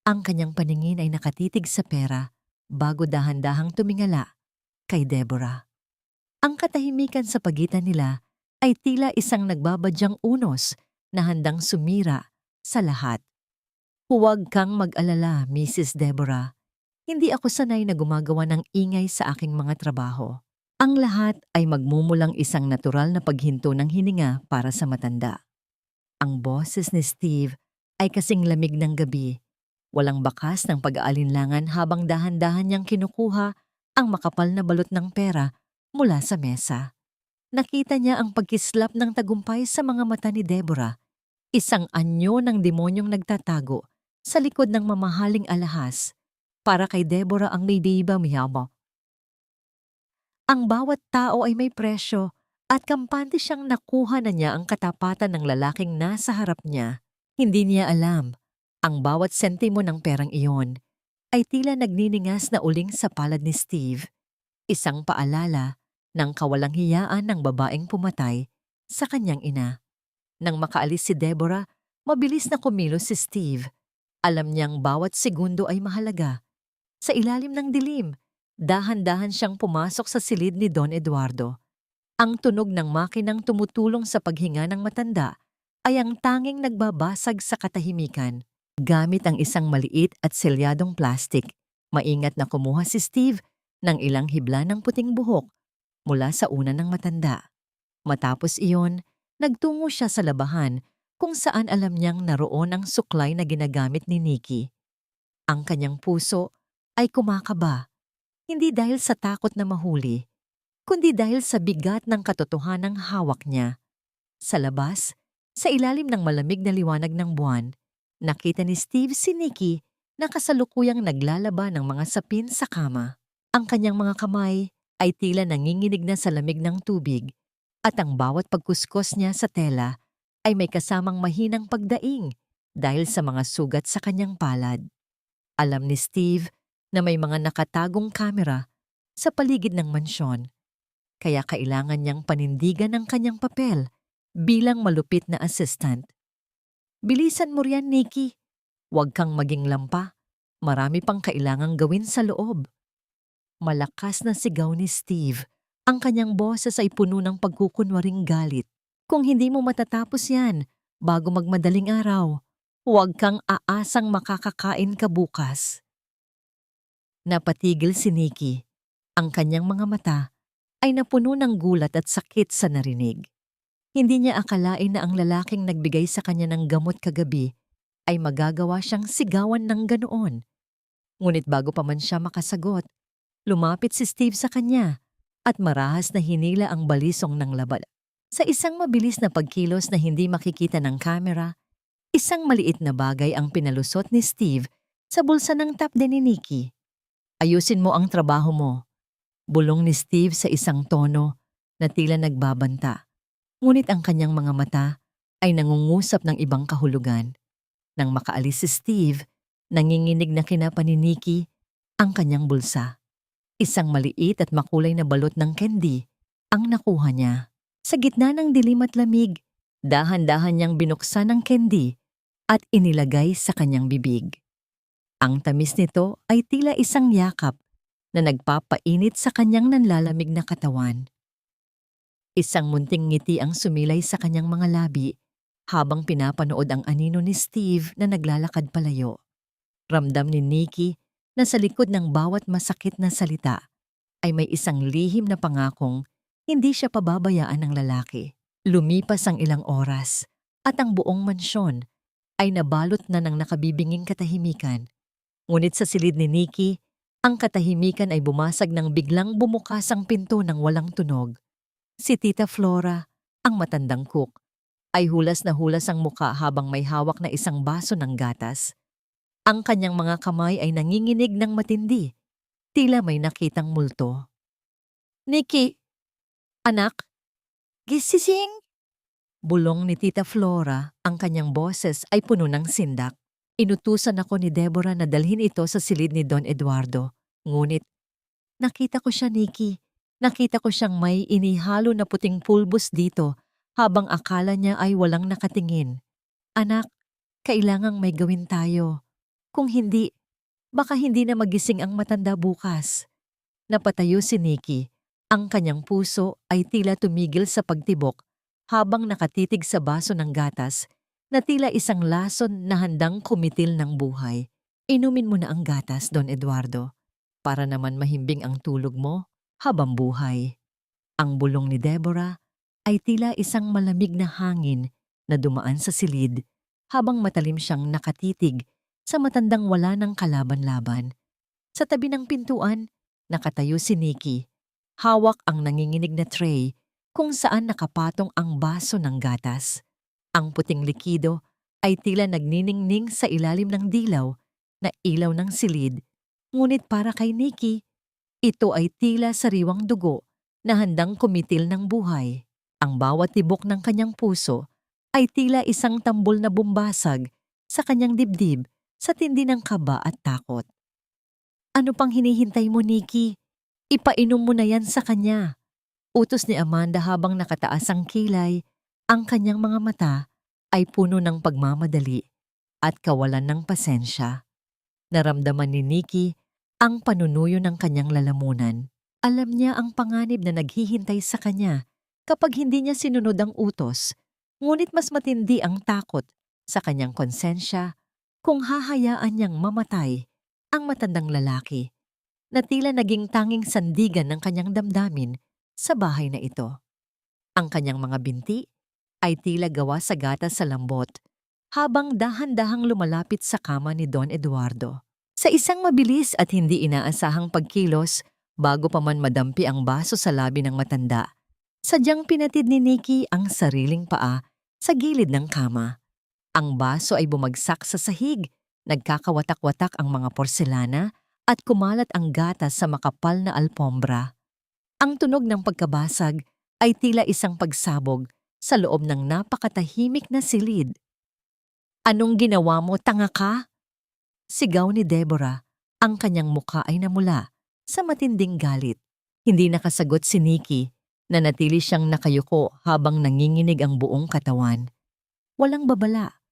Ang kanyang paningin ay nakatitig sa pera bago dahan-dahang tumingala kay Deborah. Ang katahimikan sa pagitan nila ay tila isang nagbabadyang unos na handang sumira sa lahat. Huwag kang mag-alala, Mrs. Deborah. Hindi ako sanay na gumagawa ng ingay sa aking mga trabaho. Ang lahat ay magmumulang isang natural na paghinto ng hininga para sa matanda. Ang boses ni Steve ay kasing lamig ng gabi. Walang bakas ng pag-aalinlangan habang dahan-dahan niyang kinukuha ang makapal na balot ng pera mula sa mesa. Nakita niya ang pagkislap ng tagumpay sa mga mata ni Deborah. Isang anyo ng demonyong nagtatago sa likod ng mamahaling alahas. Para kay Deborah ang Diba Miyama. Ang bawat tao ay may presyo at kampante siyang nakuha na niya ang katapatan ng lalaking nasa harap niya. Hindi niya alam, ang bawat sentimo ng perang iyon ay tila nagniningas na uling sa palad ni Steve. Isang paalala ng kawalang hiyaan ng babaeng pumatay sa kanyang ina. Nang makaalis si Deborah, mabilis na kumilos si Steve. Alam niyang bawat segundo ay mahalaga. Sa ilalim ng dilim, dahan-dahan siyang pumasok sa silid ni Don Eduardo. Ang tunog ng makinang tumutulong sa paghinga ng matanda ay ang tanging nagbabasag sa katahimikan. Gamit ang isang maliit at selyadong plastik, maingat na kumuha si Steve ng ilang hibla ng puting buhok mula sa una ng matanda. Matapos iyon, nagtungo siya sa labahan kung saan alam niyang naroon ang suklay na ginagamit ni Nikki. Ang kanyang puso ay kumakaba, hindi dahil sa takot na mahuli, kundi dahil sa bigat ng katotohanang hawak niya. Sa labas, sa ilalim ng malamig na liwanag ng buwan, nakita ni Steve si Nikki na kasalukuyang naglalaba ng mga sapin sa kama. Ang kanyang mga kamay ay tila nanginginig na sa lamig ng tubig at ang bawat pagkuskos niya sa tela ay may kasamang mahinang pagdaing dahil sa mga sugat sa kanyang palad. Alam ni Steve na may mga nakatagong kamera sa paligid ng mansyon, kaya kailangan niyang panindigan ang kanyang papel bilang malupit na assistant. Bilisan mo riyan, Nikki. Huwag kang maging lampa. Marami pang kailangang gawin sa loob. Malakas na sigaw ni Steve. Ang kanyang boses ay puno ng pagkukunwaring galit. Kung hindi mo matatapos yan, bago magmadaling araw, huwag kang aasang makakakain ka bukas. Napatigil si Nikki. Ang kanyang mga mata ay napuno ng gulat at sakit sa narinig. Hindi niya akalain na ang lalaking nagbigay sa kanya ng gamot kagabi ay magagawa siyang sigawan ng ganoon. Ngunit bago pa man siya makasagot, lumapit si Steve sa kanya at marahas na hinila ang balisong ng laban. Sa isang mabilis na pagkilos na hindi makikita ng kamera, isang maliit na bagay ang pinalusot ni Steve sa bulsa ng top din ni Nikki. Ayusin mo ang trabaho mo. Bulong ni Steve sa isang tono na tila nagbabanta. Ngunit ang kanyang mga mata ay nangungusap ng ibang kahulugan. Nang makaalis si Steve, nanginginig na kinapa ni Nikki ang kanyang bulsa. Isang maliit at makulay na balot ng candy ang nakuha niya. Sa gitna ng dilim at lamig, dahan-dahan niyang binuksan ang candy at inilagay sa kanyang bibig. Ang tamis nito ay tila isang yakap na nagpapainit sa kanyang nanlalamig na katawan. Isang munting ngiti ang sumilay sa kanyang mga labi habang pinapanood ang anino ni Steve na naglalakad palayo. Ramdam ni Nikki na sa likod ng bawat masakit na salita ay may isang lihim na pangakong hindi siya pababayaan ng lalaki. Lumipas ang ilang oras at ang buong mansyon ay nabalot na ng nakabibinging katahimikan. Ngunit sa silid ni Nikki, ang katahimikan ay bumasag nang biglang bumukas ang pinto ng walang tunog. Si Tita Flora, ang matandang cook, ay hulas na hulas ang muka habang may hawak na isang baso ng gatas. Ang kanyang mga kamay ay nanginginig ng matindi, tila may nakitang multo. "Nikki, anak, gisising!" Bulong ni Tita Flora, ang kanyang boses ay puno ng sindak. Inutusan ako ni Deborah na dalhin ito sa silid ni Don Eduardo. Ngunit, nakita ko siya, Nikki. Nakita ko siyang may inihalo na puting pulbos dito habang akala niya ay walang nakatingin. Anak, kailangang may gawin tayo. Kung hindi, baka hindi na magising ang matanda bukas. Napatayo si Nikki. Ang kanyang puso ay tila tumigil sa pagtibok habang nakatitig sa baso ng gatas na tila isang lason na handang kumitil ng buhay. Inumin mo na ang gatas, Don Eduardo, para naman mahimbing ang tulog mo habang buhay. Ang bulong ni Deborah ay tila isang malamig na hangin na dumaan sa silid habang matalim siyang nakatitig sa matandang wala ng kalaban-laban. Sa tabi ng pintuan, nakatayo si Nikki. Hawak ang nanginginig na tray kung saan nakapatong ang baso ng gatas. Ang puting likido ay tila nagniningning sa ilalim ng dilaw na ilaw ng silid. Ngunit para kay Nikki, ito ay tila sariwang dugo na handang kumitil ng buhay. Ang bawat tibok ng kanyang puso ay tila isang tambol na bumbasag sa kanyang dibdib sa tindi ng kaba at takot. "Ano pang hinihintay mo, Nikki? Ipainom mo na yan sa kanya." Utos ni Amanda habang nakataas ang kilay. Ang kanyang mga mata ay puno ng pagmamadali at kawalan ng pasensya. Naramdaman ni Nikki ang panunuyo ng kanyang lalamunan. Alam niya ang panganib na naghihintay sa kanya kapag hindi niya sinunod ang utos, ngunit mas matindi ang takot sa kanyang konsensya kung hahayaan niyang mamatay ang matandang lalaki na tila naging tanging sandigan ng kanyang damdamin sa bahay na ito. Ang kanyang mga binti ay tila gawa sa gatas sa lambot habang dahan-dahang lumalapit sa kama ni Don Eduardo. Sa isang mabilis at hindi inaasahang pagkilos, bago pa man madampi ang baso sa labi ng matanda, sadyang pinatid ni Nikki ang sariling paa sa gilid ng kama. Ang baso ay bumagsak sa sahig, nagkakawatak-watak ang mga porselana at kumalat ang gatas sa makapal na alpombra. Ang tunog ng pagkabasag ay tila isang pagsabog sa loob ng napakatahimik na silid. "Anong ginawa mo, tanga ka?" Sigaw ni Deborah. Ang kanyang mukha ay namula sa matinding galit. Hindi nakasagot si Nikki, na natili siyang nakayuko habang nanginginig ang buong katawan. Walang babala.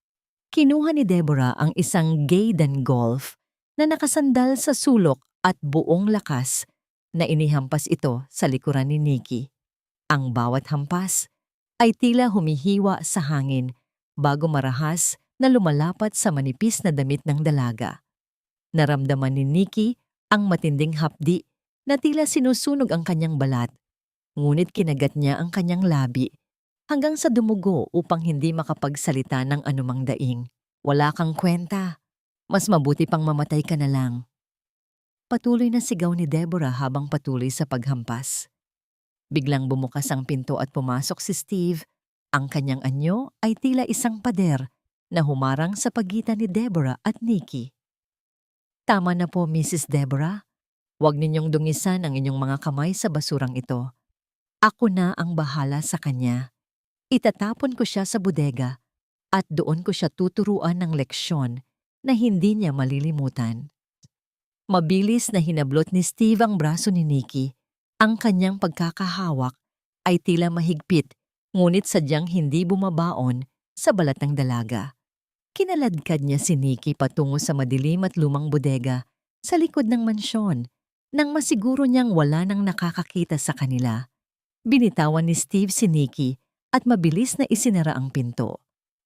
Kinuha ni Deborah ang isang Gaydon Golf na nakasandal sa sulok at buong lakas na inihampas ito sa likuran ni Nikki. Ang bawat hampas ay tila humihiwa sa hangin bago marahas na lumalapat sa manipis na damit ng dalaga. Naramdaman ni Nikki ang matinding hapdi na tila sinusunog ang kanyang balat, ngunit kinagat niya ang kanyang labi hanggang sa dumugo upang hindi makapagsalita ng anumang daing. Wala kang kwenta. Mas mabuti pang mamatay ka na lang. Patuloy na sigaw ni Deborah habang patuloy sa paghampas. Biglang bumukas ang pinto at pumasok si Steve. Ang kanyang anyo ay tila isang pader na humarang sa pagitan ni Deborah at Nikki. Tama na po, Mrs. Deborah. Huwag ninyong dungisan ang inyong mga kamay sa basurang ito. Ako na ang bahala sa kanya. Itatapon ko siya sa bodega at doon ko siya tuturuan ng leksyon na hindi niya malilimutan. Mabilis na hinablot ni Steve ang braso ni Nikki. Ang kanyang pagkakahawak ay tila mahigpit, ngunit sadyang hindi bumabaon sa balat ng dalaga. Kinaladkad niya si Nikki patungo sa madilim at lumang bodega sa likod ng mansyon nang masiguro niyang wala nang nakakakita sa kanila. Binitawan ni Steve si Nikki at mabilis na isinara ang pinto.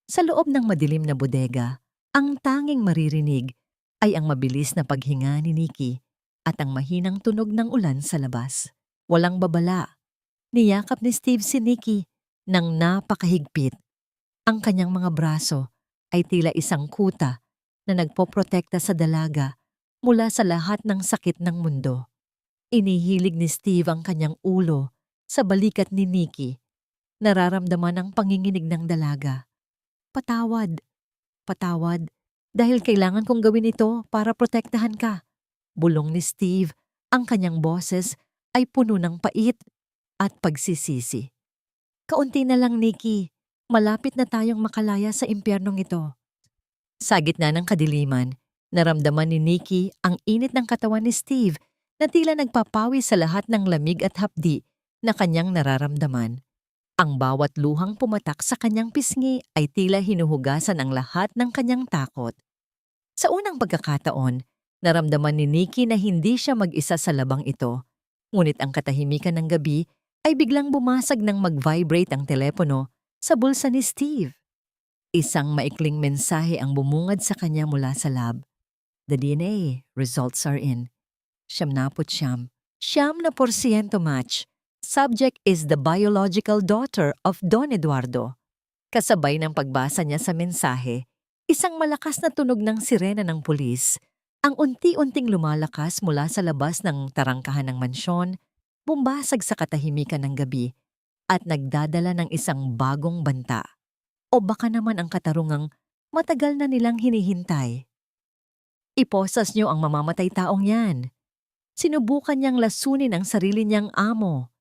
Sa loob ng madilim na bodega, ang tanging maririnig ay ang mabilis na paghinga ni Nikki at ang mahinang tunog ng ulan sa labas. Walang babala. Niyakap ni Steve si Nikki nang napakahigpit. Ang kanyang mga braso ay tila isang kuta na nagpoprotekta sa dalaga mula sa lahat ng sakit ng mundo. Inihilig ni Steve ang kanyang ulo sa balikat ni Nikki. Nararamdaman ang panginginig ng dalaga. Patawad. Patawad. Dahil kailangan kong gawin ito para protektahan ka. Bulong ni Steve. Ang kanyang boses ay puno ng pait at pagsisisi. Kaunti na lang, Nikki. Malapit na tayong makalaya sa impyernong ito. Sa gitna ng kadiliman, naramdaman ni Nikki ang init ng katawan ni Steve na tila nagpapawi sa lahat ng lamig at hapdi na kanyang nararamdaman. Ang bawat luhang pumatak sa kanyang pisngi ay tila hinuhugasan ang lahat ng kanyang takot. Sa unang pagkakataon, naramdaman ni Nikki na hindi siya mag-isa sa labang ito. Ngunit ang katahimikan ng gabi ay biglang bumasag nang mag-vibrate ang telepono sa bulsa ni Steve. Isang maikling mensahe ang bumungad sa kanya mula sa lab. The DNA results are in. 99% match. Subject is the biological daughter of Don Eduardo. Kasabay ng pagbasa niya sa mensahe, isang malakas na tunog ng sirena ng pulis, ang unti-unting lumalakas mula sa labas ng tarangkahan ng mansyon, bumbasag sa katahimikan ng gabi, at nagdadala ng isang bagong banta. O baka naman ang katarungang matagal na nilang hinihintay. Iposas niyo ang mamamatay taong yan. Sinubukan niyang lasunin ang sarili niyang amo.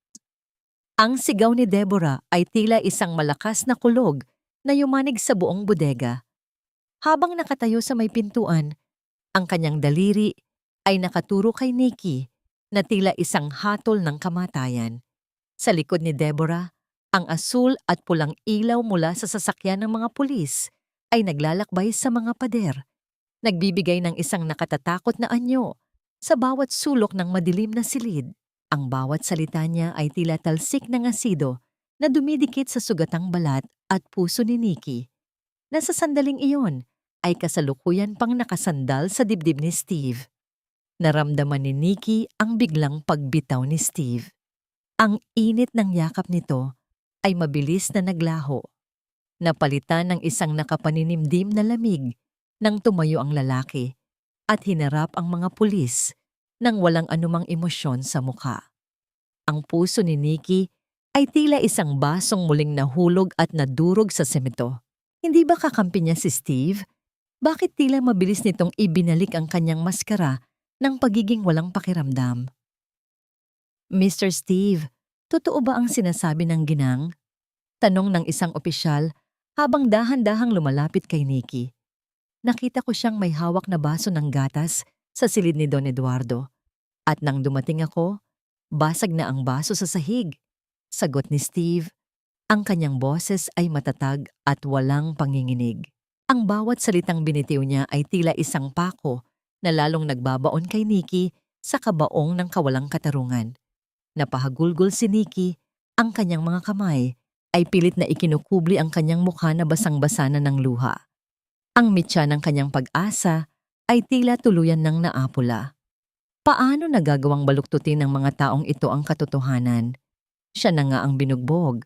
Ang sigaw ni Deborah ay tila isang malakas na kulog na yumanig sa buong bodega. Habang nakatayo sa may pintuan, ang kanyang daliri ay nakaturo kay Nikki na tila isang hatol ng kamatayan. Sa likod ni Deborah, ang asul at pulang ilaw mula sa sasakyan ng mga pulis ay naglalakbay sa mga pader, nagbibigay ng isang nakatatakot na anyo sa bawat sulok ng madilim na silid. Ang bawat salita niya ay tila talsik ng asido na dumidikit sa sugatang balat at puso ni Nikki, na sa sandaling iyon ay kasalukuyan pang nakasandal sa dibdib ni Steve. Naramdaman ni Nikki ang biglang pagbitaw ni Steve. Ang init ng yakap nito ay mabilis na naglaho. Napalitan ng isang nakapaninimdim na lamig nang tumayo ang lalaki at hinarap ang mga pulis nang walang anumang emosyon sa mukha. Ang puso ni Nikki ay tila isang basong muling nahulog at nadurog sa semento. Hindi ba kakampi niya si Steve? Bakit tila mabilis nitong ibinalik ang kanyang maskara ng pagiging walang pakiramdam? Mr. Steve, totoo ba ang sinasabi ng ginang? Tanong ng isang opisyal habang dahan-dahang lumalapit kay Nikki. Nakita ko siyang may hawak na baso ng gatas sa silid ni Don Eduardo. At nang dumating ako, basag na ang baso sa sahig. Sagot ni Steve. Ang kanyang boses ay matatag at walang panginginig. Ang bawat salitang binitiw niya ay tila isang pako na lalong nagbabaon kay Nikki sa kabaong ng kawalang katarungan. Napahagulgol si Nikki, ang kanyang mga kamay ay pilit na ikinukubli ang kanyang mukha na basang-basa na ng luha. Ang mitya ng kanyang pag-asa ay tila tuluyan ng naapula. Paano nagagawang baluktutin ng mga taong ito ang katotohanan? Siya na nga ang binugbog.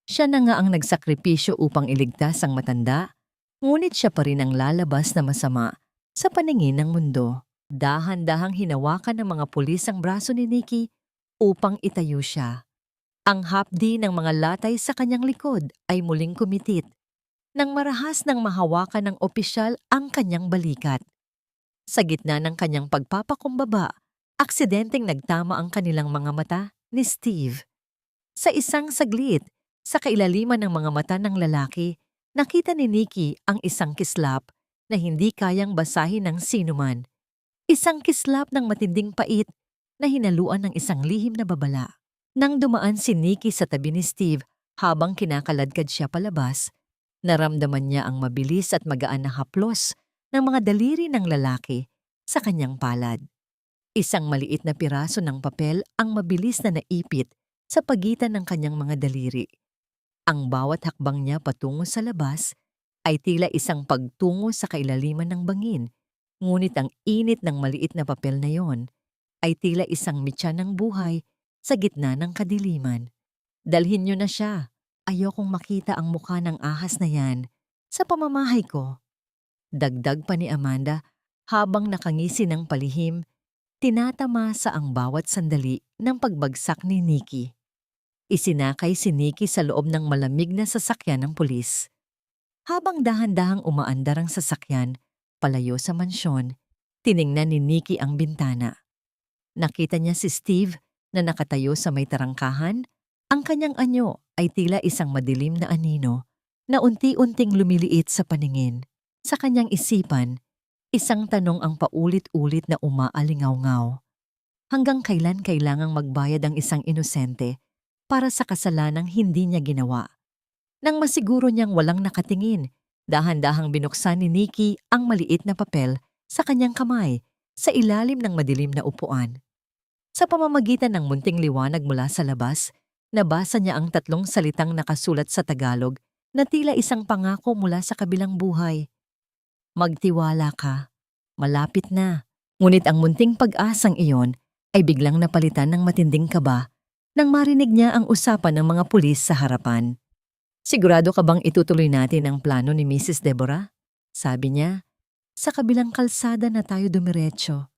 Siya na nga ang nagsakripisyo upang iligtas ang matanda, ngunit siya pa rin ang lalabas na masama sa paningin ng mundo. Dahan-dahang hinawakan ng mga pulis ang braso ni Nikki upang itayo siya. Ang hapdi ng mga latay sa kanyang likod ay muling kumitit nang marahas ng mahawakan ng opisyal ang kanyang balikat. Sa gitna ng kanyang pagpapakumbaba, aksidenteng nagtama ang kanilang mga mata ni Steve. Sa isang saglit, sa kailaliman ng mga mata ng lalaki, nakita ni Nikki ang isang kislap na hindi kayang basahin ng sinuman. Isang kislap ng matinding pait na hinaluan ng isang lihim na babala. Nang dumaan si Nikki sa tabi ni Steve habang kinakaladkad siya palabas, naramdaman niya ang mabilis at magaan na haplos ng mga daliri ng lalaki sa kanyang palad. Isang maliit na piraso ng papel ang mabilis na naipit sa pagitan ng kanyang mga daliri. Ang bawat hakbang niya patungo sa labas ay tila isang pagtungo sa kailaliman ng bangin, ngunit ang init ng maliit na papel na yon ay tila isang mitya ng buhay sa gitna ng kadiliman. Dalhin niyo na siya. Ayokong makita ang mukha ng ahas na yan sa pamamahay ko. Dagdag pa ni Amanda habang nakangisi ng palihim, tinatamasa ang bawat sandali ng pagbagsak ni Nikki. Isinakay si Nikki sa loob ng malamig na sasakyan ng pulis. Habang dahan-dahang umaandar ang sasakyan, palayo sa mansyon, tiningnan ni Nikki ang bintana. Nakita niya si Steve na nakatayo sa may tarangkahan. Ang kanyang anyo ay tila isang madilim na anino na unti-unting lumiliit sa paningin. Sa kanyang isipan, isang tanong ang paulit-ulit na umaalingaw-ngaw. Hanggang kailan kailangang magbayad ang isang inosente para sa kasalanang hindi niya ginawa? Nang masiguro niyang walang nakatingin, dahan-dahang binuksan ni Nikki ang maliit na papel sa kanyang kamay sa ilalim ng madilim na upuan. Sa pamamagitan ng munting liwanag mula sa labas, nabasa niya ang 3 salitang nakasulat sa Tagalog na tila isang pangako mula sa kabilang buhay. Magtiwala ka. Malapit na. Ngunit ang munting pag-asang iyon ay biglang napalitan ng matinding kaba nang marinig niya ang usapan ng mga pulis sa harapan. Sigurado ka bang itutuloy natin ang plano ni Mrs. Deborah? Sabi niya, sa kabilang kalsada na tayo dumiretso.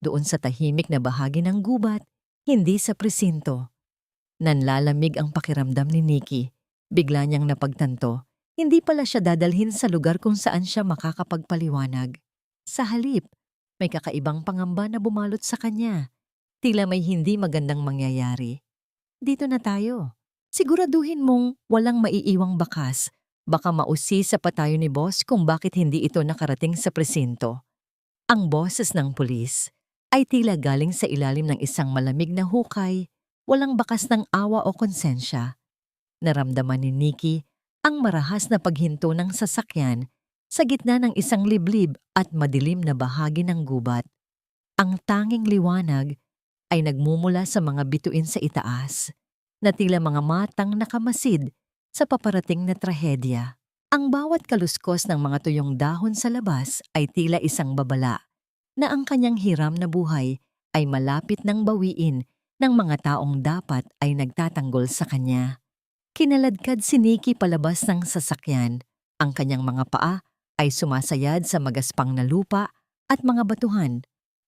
Doon sa tahimik na bahagi ng gubat, hindi sa presinto. Nanlalamig ang pakiramdam ni Nikki. Bigla niyang napagtanto, hindi pala siya dadalhin sa lugar kung saan siya makakapagpaliwanag. Sa halip, may kakaibang pangamba na bumalot sa kanya. Tila may hindi magandang mangyayari. Dito na tayo. Siguraduhin mong walang maiiwang bakas. Baka mausisa pa tayo ni boss kung bakit hindi ito nakarating sa presinto. Ang boses ng pulis ay tila galing sa ilalim ng isang malamig na hukay, walang bakas ng awa o konsensya. Naramdaman ni Nikki ang marahas na paghinto ng sasakyan sa gitna ng isang liblib at madilim na bahagi ng gubat. Ang tanging liwanag ay nagmumula sa mga bituin sa itaas, na tila mga matang nakamasid sa paparating na trahedya. Ang bawat kaluskos ng mga tuyong dahon sa labas ay tila isang babala na ang kanyang hiram na buhay ay malapit ng bawiin ng mga taong dapat ay nagtatanggol sa kanya. Kinaladkad si Nikki palabas ng sasakyan. Ang kanyang mga paa ay sumasayad sa magaspang na lupa at mga batuhan.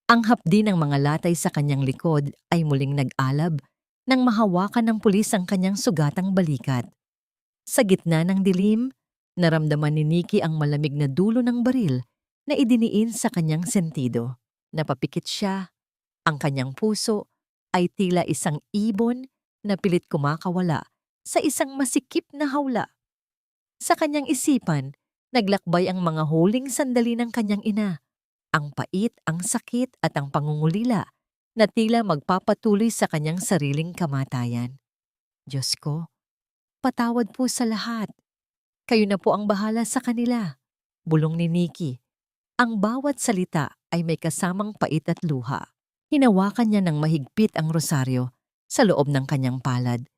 Ang hapdi ng mga latay sa kanyang likod ay muling nag-alab nang mahawakan ng pulis ang kanyang sugatang balikat. Sa gitna ng dilim, naramdaman ni Nikki ang malamig na dulo ng baril na idiniin sa kanyang sentido. Napapikit siya. Ang kanyang puso ay tila isang ibon na pilit kumakawala sa isang masikip na hawla. Sa kanyang isipan, naglakbay ang mga huling sandali ng kanyang ina. Ang pait, ang sakit at ang pangungulila na tila magpapatuloy sa kanyang sariling kamatayan. Diyos ko, patawad po sa lahat. Kayo na po ang bahala sa kanila. Bulong ni Nikki. Ang bawat salita ay may kasamang pait at luha. Hinawakan niya ng mahigpit ang rosaryo sa loob ng kanyang palad.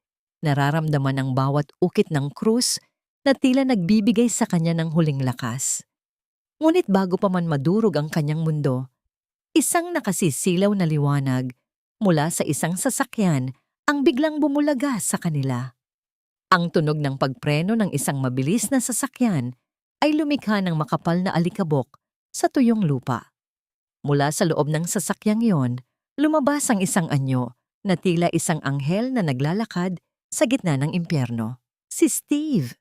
Nararamdaman ang bawat ukit ng krus na tila nagbibigay sa kanya ng huling lakas. Ngunit bago pa man madurog ang kanyang mundo, isang nakasisilaw na liwanag mula sa isang sasakyan ang biglang bumulaga sa kanila. Ang tunog ng pagpreno ng isang mabilis na sasakyan ay lumikha ng makapal na alikabok sa tuyong lupa. Mula sa loob ng sasakyang yon, lumabas ang isang anyo na tila isang anghel na naglalakad sa gitna ng impyerno. Si Steve!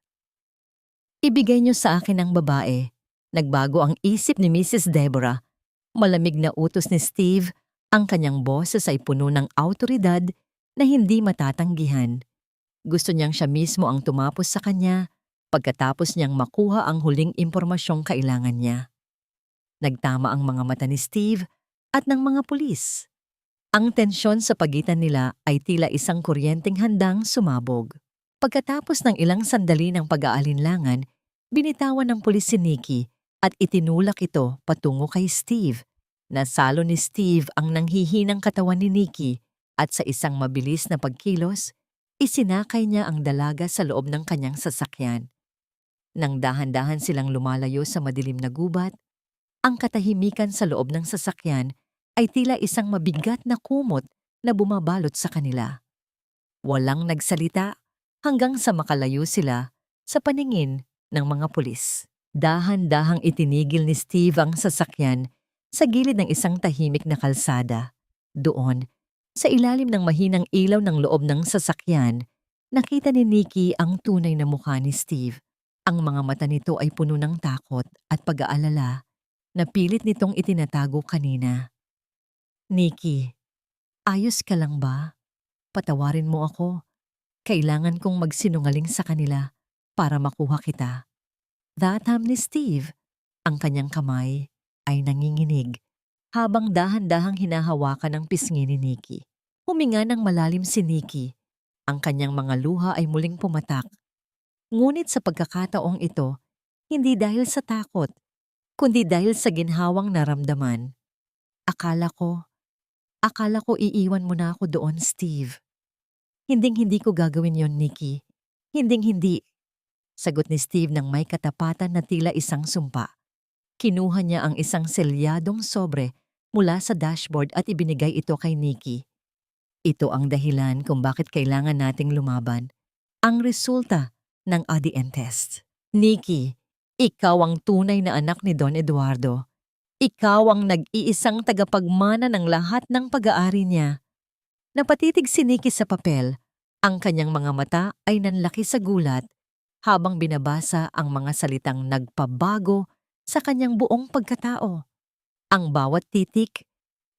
Ibigay niyo sa akin ang babae. Nagbago ang isip ni Mrs. Deborah. Malamig na utos ni Steve, ang kanyang boses ay puno ng awtoridad na hindi matatanggihan. Gusto niyang siya mismo ang tumapos sa kanya pagkatapos niyang makuha ang huling impormasyong kailangan niya. Nagtama ang mga mata ni Steve at ng mga pulis. Ang tensyon sa pagitan nila ay tila isang kuryenteng handang sumabog. Pagkatapos ng ilang sandali ng pag-aalinlangan, binitawan ng pulis si Nikki at itinulak ito patungo kay Steve. Nasalo ni Steve ang nanghihinang katawan ni Nikki at sa isang mabilis na pagkilos, isinakay niya ang dalaga sa loob ng kanyang sasakyan. Nang dahan-dahan silang lumalayo sa madilim na gubat, ang katahimikan sa loob ng sasakyan ay tila isang mabigat na kumot na bumabalot sa kanila. Walang nagsalita hanggang sa makalayo sila sa paningin ng mga pulis. Dahan-dahang itinigil ni Steve ang sasakyan sa gilid ng isang tahimik na kalsada. Doon, sa ilalim ng mahinang ilaw ng loob ng sasakyan, nakita ni Nikki ang tunay na mukha ni Steve. Ang mga mata nito ay puno ng takot at pag-aalala na pilit nitong itinatago kanina. Nikki, ayos ka lang ba? Patawarin mo ako. Kailangan kong magsinungaling sa kanila para makuha kita. That time ni Steve, ang kanyang kamay ay nanginginig habang dahan-dahang hinahawakan ang pisngi ni Nikki. Huminga ng malalim si Nikki. Ang kanyang mga luha ay muling pumatak. Ngunit sa pagkakataong ito, hindi dahil sa takot, kundi dahil sa ginhawang naramdaman. Akala ko iiwan mo na ako doon, Steve. Hinding-hindi ko gagawin yon, Nikki. Hinding-hindi. Sagot ni Steve ng may katapatan na tila isang sumpa. Kinuha niya ang isang selyadong sobre mula sa dashboard at ibinigay ito kay Nikki. Ito ang dahilan kung bakit kailangan nating lumaban. Ang resulta ng ADN test. Nikki, ikaw ang tunay na anak ni Don Eduardo. Ikaw ang nag-iisang tagapagmana ng lahat ng pag-aari niya. Napatitig si Nikki sa papel. Ang kanyang mga mata ay nanlaki sa gulat habang binabasa ang mga salitang nagpabago sa kanyang buong pagkatao. Ang bawat titik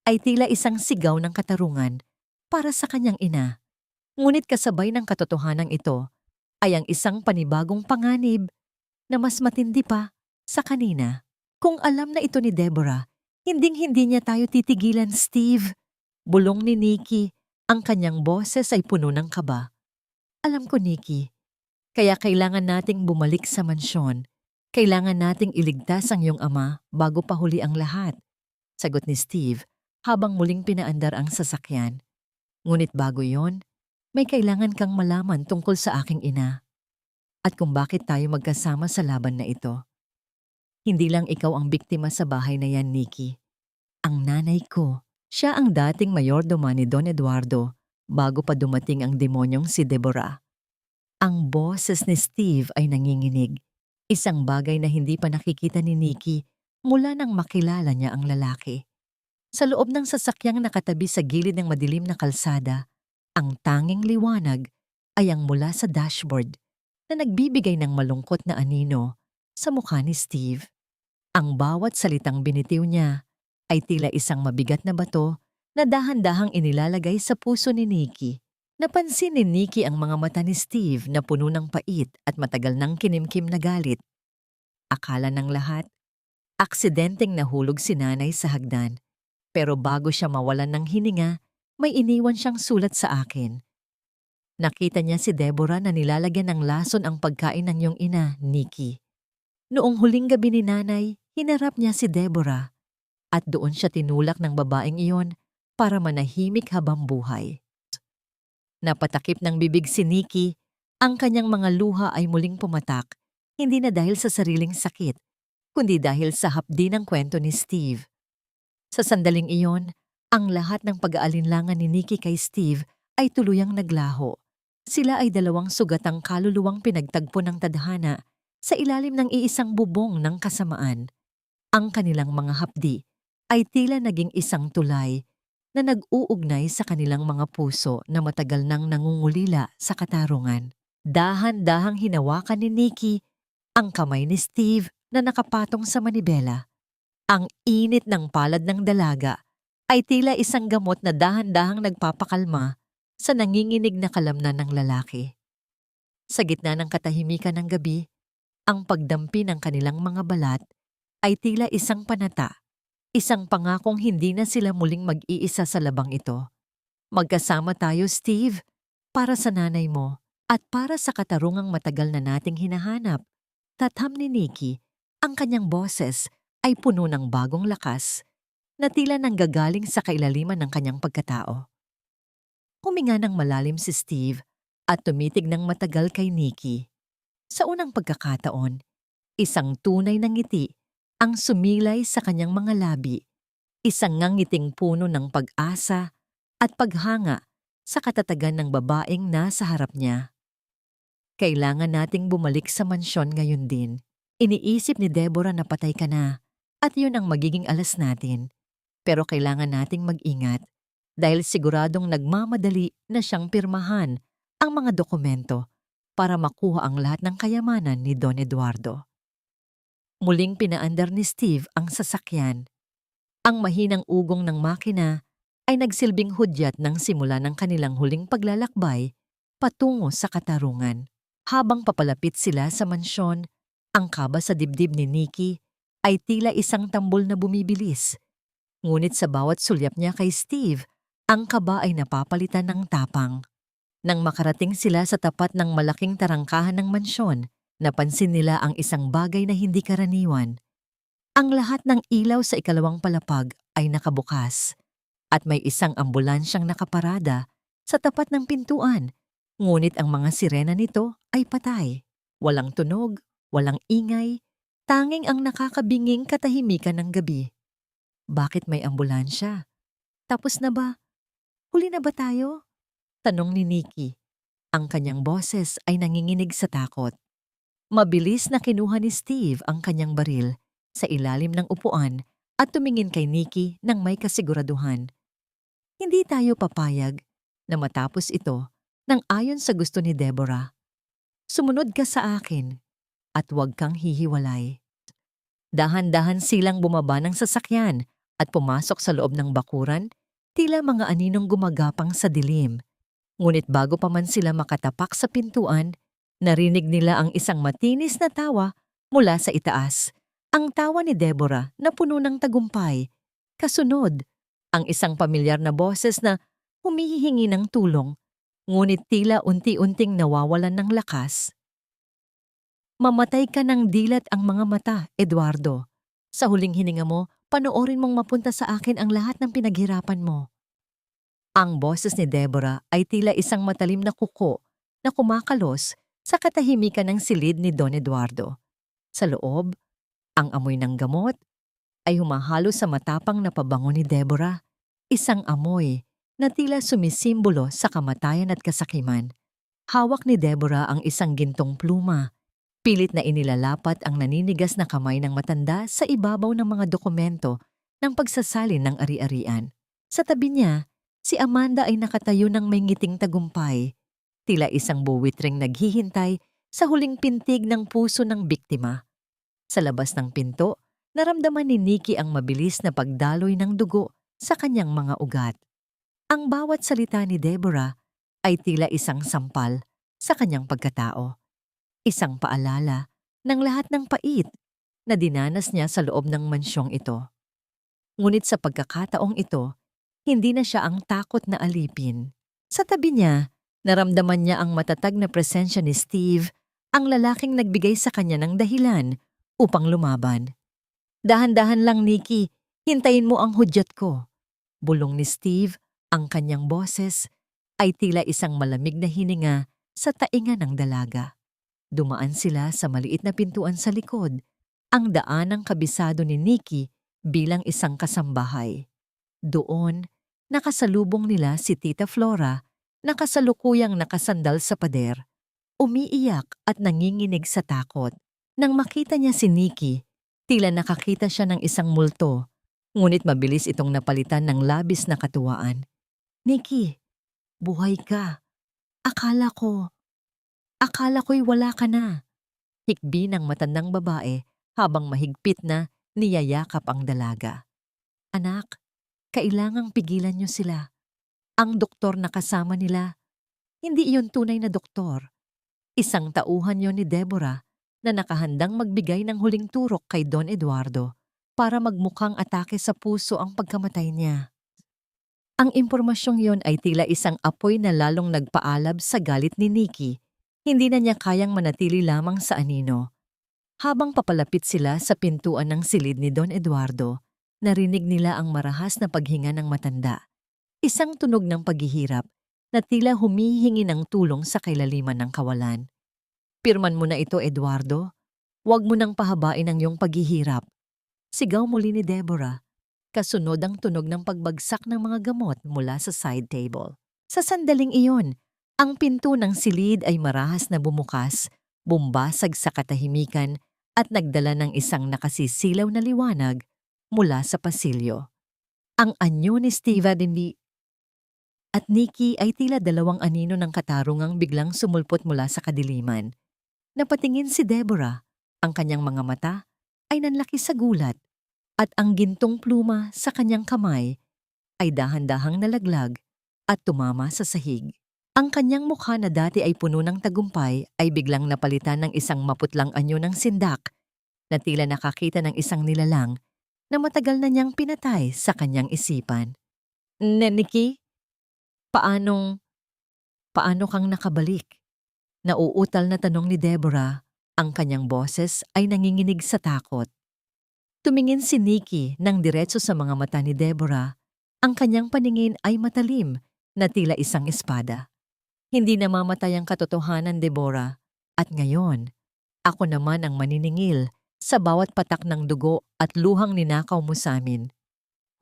ay tila isang sigaw ng katarungan para sa kanyang ina. Ngunit kasabay ng katotohanan ito ay ang isang panibagong panganib na mas matindi pa sa kanina. Kung alam na ito ni Deborah, hinding-hindi niya tayo titigilan, Steve. Bulong ni Nikki, ang kanyang boses ay puno ng kaba. Alam ko, Nikki, kaya kailangan nating bumalik sa mansyon. Kailangan nating iligtas ang iyong ama bago pa huli ang lahat. Sagot ni Steve habang muling pinaandar ang sasakyan. Ngunit bago yon, may kailangan kang malaman tungkol sa aking ina. At kung bakit tayo magkasama sa laban na ito. Hindi lang ikaw ang biktima sa bahay na yan, Nikki. Ang nanay ko, siya ang dating mayordoma ni Don Eduardo bago pa dumating ang demonyong si Deborah. Ang boses ni Steve ay nanginginig. Isang bagay na hindi pa nakikita ni Nikki mula nang makilala niya ang lalaki. Sa loob ng sasakyang nakatabi sa gilid ng madilim na kalsada, ang tanging liwanag ay ang mula sa dashboard na nagbibigay ng malungkot na anino sa mukha ni Steve. Ang bawat salitang binitiw niya ay tila isang mabigat na bato na dahan-dahang inilalagay sa puso ni Nikki. Napansin ni Nikki ang mga mata ni Steve na puno ng pait at matagal ng kinimkim na galit. Akala ng lahat, aksidenteng nahulog si nanay sa hagdan. Pero bago siya mawalan ng hininga, may iniwan siyang sulat sa akin. Nakita niya si Deborah na nilalagyan ng lason ang pagkain ng iyong ina, Nikki. Noong huling gabi ni nanay, hinarap niya si Deborah at doon siya tinulak ng babaeng iyon para manahimik habang buhay. Napatakip ng bibig si Nikki, ang kanyang mga luha ay muling pumatak, hindi na dahil sa sariling sakit, kundi dahil sa hapdi ng kwento ni Steve. Sa sandaling iyon, ang lahat ng pag-aalinlangan ni Nikki kay Steve ay tuluyang naglaho. Sila ay dalawang sugatang kaluluwang pinagtagpo ng tadhana sa ilalim ng iisang bubong ng kasamaan. Ang kanilang mga hapdi ay tila naging isang tulay na nag-uugnay sa kanilang mga puso na matagal nang nangungulila sa katarungan. Dahan-dahang hinawakan ni Nikki ang kamay ni Steve na nakapatong sa manibela. Ang init ng palad ng dalaga ay tila isang gamot na dahan-dahang nagpapakalma sa nanginginig na kalamnan ng lalaki. Sa gitna ng katahimikan ng gabi, ang pagdampi ng kanilang mga balat ay tila isang panata, isang pangakong hindi na sila muling mag-iisa sa labang ito. Magkasama tayo, Steve, para sa nanay mo at para sa katarungang matagal na nating hinahanap. Tatham ni Nikki, ang kanyang boses ay puno ng bagong lakas na tila nanggagaling sa kailaliman ng kanyang pagkatao. Huminga ng malalim si Steve at tumitig ng matagal kay Nikki. Sa unang pagkakataon, isang tunay na ngiti ang sumilay sa kanyang mga labi, isang ngangiting puno ng pag-asa at paghanga sa katatagan ng babaeng nasa harap niya. Kailangan nating bumalik sa mansyon ngayon din. Iniisip ni Deborah na patay ka na at yun ang magiging alas natin. Pero kailangan nating mag-ingat dahil siguradong nagmamadali na siyang pirmahan ang mga dokumento para makuha ang lahat ng kayamanan ni Don Eduardo. Muling pinaandar ni Steve ang sasakyan. Ang mahinang ugong ng makina ay nagsilbing hudyat ng simula ng kanilang huling paglalakbay patungo sa katarungan. Habang papalapit sila sa mansyon, ang kaba sa dibdib ni Nikki ay tila isang tambol na bumibilis. Ngunit sa bawat sulyap niya kay Steve, ang kaba ay napapalitan ng tapang. Nang makarating sila sa tapat ng malaking tarangkahan ng mansyon, napansin nila ang isang bagay na hindi karaniwan. Ang lahat ng ilaw sa ikalawang palapag ay nakabukas at may isang ambulansyang nakaparada sa tapat ng pintuan. Ngunit ang mga sirena nito ay patay. Walang tunog, walang ingay, tanging ang nakakabinging katahimikan ng gabi. Bakit may ambulansya? Tapos na ba? Huli na ba tayo? Tanong ni Nikki. Ang kanyang boses ay nanginginig sa takot. Mabilis na kinuha ni Steve ang kanyang baril sa ilalim ng upuan at tumingin kay Nikki nang may kasiguraduhan. Hindi tayo papayag na matapos ito nang ayon sa gusto ni Deborah. Sumunod ka sa akin at huwag kang hihiwalay. Dahan-dahan silang bumaba ng sasakyan at pumasok sa loob ng bakuran, tila mga aninong gumagapang sa dilim. Ngunit bago pa man sila makatapak sa pintuan, narinig nila ang isang matinis na tawa mula sa itaas. Ang tawa ni Deborah na puno ng tagumpay. Kasunod, ang isang pamilyar na boses na humihingi ng tulong, ngunit tila unti-unting nawawalan ng lakas. Mamatay ka ng dilat ang mga mata, Eduardo. Sa huling hininga mo, panoorin mong mapunta sa akin ang lahat ng pinaghirapan mo. Ang boses ni Deborah ay tila isang matalim na kuko na kumakalos sa katahimikan ng silid ni Don Eduardo. Sa loob, ang amoy ng gamot ay humahalo sa matapang na pabango ni Deborah, isang amoy na tila sumisimbolo sa kamatayan at kasakiman. Hawak ni Deborah ang isang gintong pluma. Pilit na inilalapat ang naninigas na kamay ng matanda sa ibabaw ng mga dokumento ng pagsasalin ng ari-arian. Sa tabi niya, si Amanda ay nakatayo ng may ngiting tagumpay, tila isang buwitring naghihintay sa huling pintig ng puso ng biktima. Sa labas ng pinto, naramdaman ni Nikki ang mabilis na pagdaloy ng dugo sa kanyang mga ugat. Ang bawat salita ni Deborah ay tila isang sampal sa kanyang pagkatao. Isang paalala ng lahat ng pait na dinanas niya sa loob ng mansyong ito. Ngunit sa pagkakataong ito, hindi na siya ang takot na alipin. Sa tabi niya, naramdaman niya ang matatag na presensya ni Steve, ang lalaking nagbigay sa kanya ng dahilan upang lumaban. Dahan-dahan lang, Nikki. Hintayin mo ang hudyat ko. Bulong ni Steve, ang kanyang boses ay tila isang malamig na hininga sa tainga ng dalaga. Dumaan sila sa maliit na pintuan sa likod, ang daan ng kabisado ni Nikki bilang isang kasambahay. Doon, nakasalubong nila si Tita Flora na kasalukuyang nakasandal sa pader, umiiyak at nanginginig sa takot. Nang makita niya si Nikki, tila nakakita siya ng isang multo, ngunit mabilis itong napalitan ng labis na katuwaan. Nikki, buhay ka. Akala ko'y wala ka na. Hikbi ng matandang babae habang mahigpit na niyayakap ang dalaga. Anak, kailangang pigilan niyo sila. Ang doktor na kasama nila, hindi iyon tunay na doktor. Isang tauhan yon ni Deborah na nakahandang magbigay ng huling turok kay Don Eduardo para magmukhang atake sa puso ang pagkamatay niya. Ang impormasyong yon ay tila isang apoy na lalong nagpaalab sa galit ni Nikki. Hindi na niya kayang manatili lamang sa anino. Habang papalapit sila sa pintuan ng silid ni Don Eduardo, narinig nila ang marahas na paghinga ng matanda. Isang tunog ng paghihirap na tila humihingi ng tulong sa kailaliman ng kawalan. Pirman mo na ito, Eduardo. Huwag mo nang pahabain ang iyong paghihirap. Sigaw muli ni Deborah. Kasunod ang tunog ng pagbagsak ng mga gamot mula sa side table. Sa sandaling iyon, ang pinto ng silid ay marahas na bumukas, bumbasag sa katahimikan at nagdala ng isang nakasisilaw na liwanag mula sa pasilyo. Ang anyo ni Steve at Nikki ay tila dalawang anino ng katarungang biglang sumulpot mula sa kadiliman. Napatingin si Deborah, ang kanyang mga mata ay nanlaki sa gulat at ang gintong pluma sa kanyang kamay ay dahan-dahang nalaglag at tumama sa sahig. Ang kanyang mukha na dati ay puno ng tagumpay ay biglang napalitan ng isang maputlang anyo ng sindak na tila nakakita ng isang nilalang na matagal na niyang pinatay sa kanyang isipan. Nikki, paano kang nakabalik? Nauutal na tanong ni Deborah, ang kanyang boses ay nanginginig sa takot. Tumingin si Nikki nang diretso sa mga mata ni Deborah. Ang kanyang paningin ay matalim na tila isang espada. Hindi namamatay ang katotohanan, Deborah. At ngayon, ako naman ang maniningil sa bawat patak ng dugo at luhang ninakaw mo sa amin.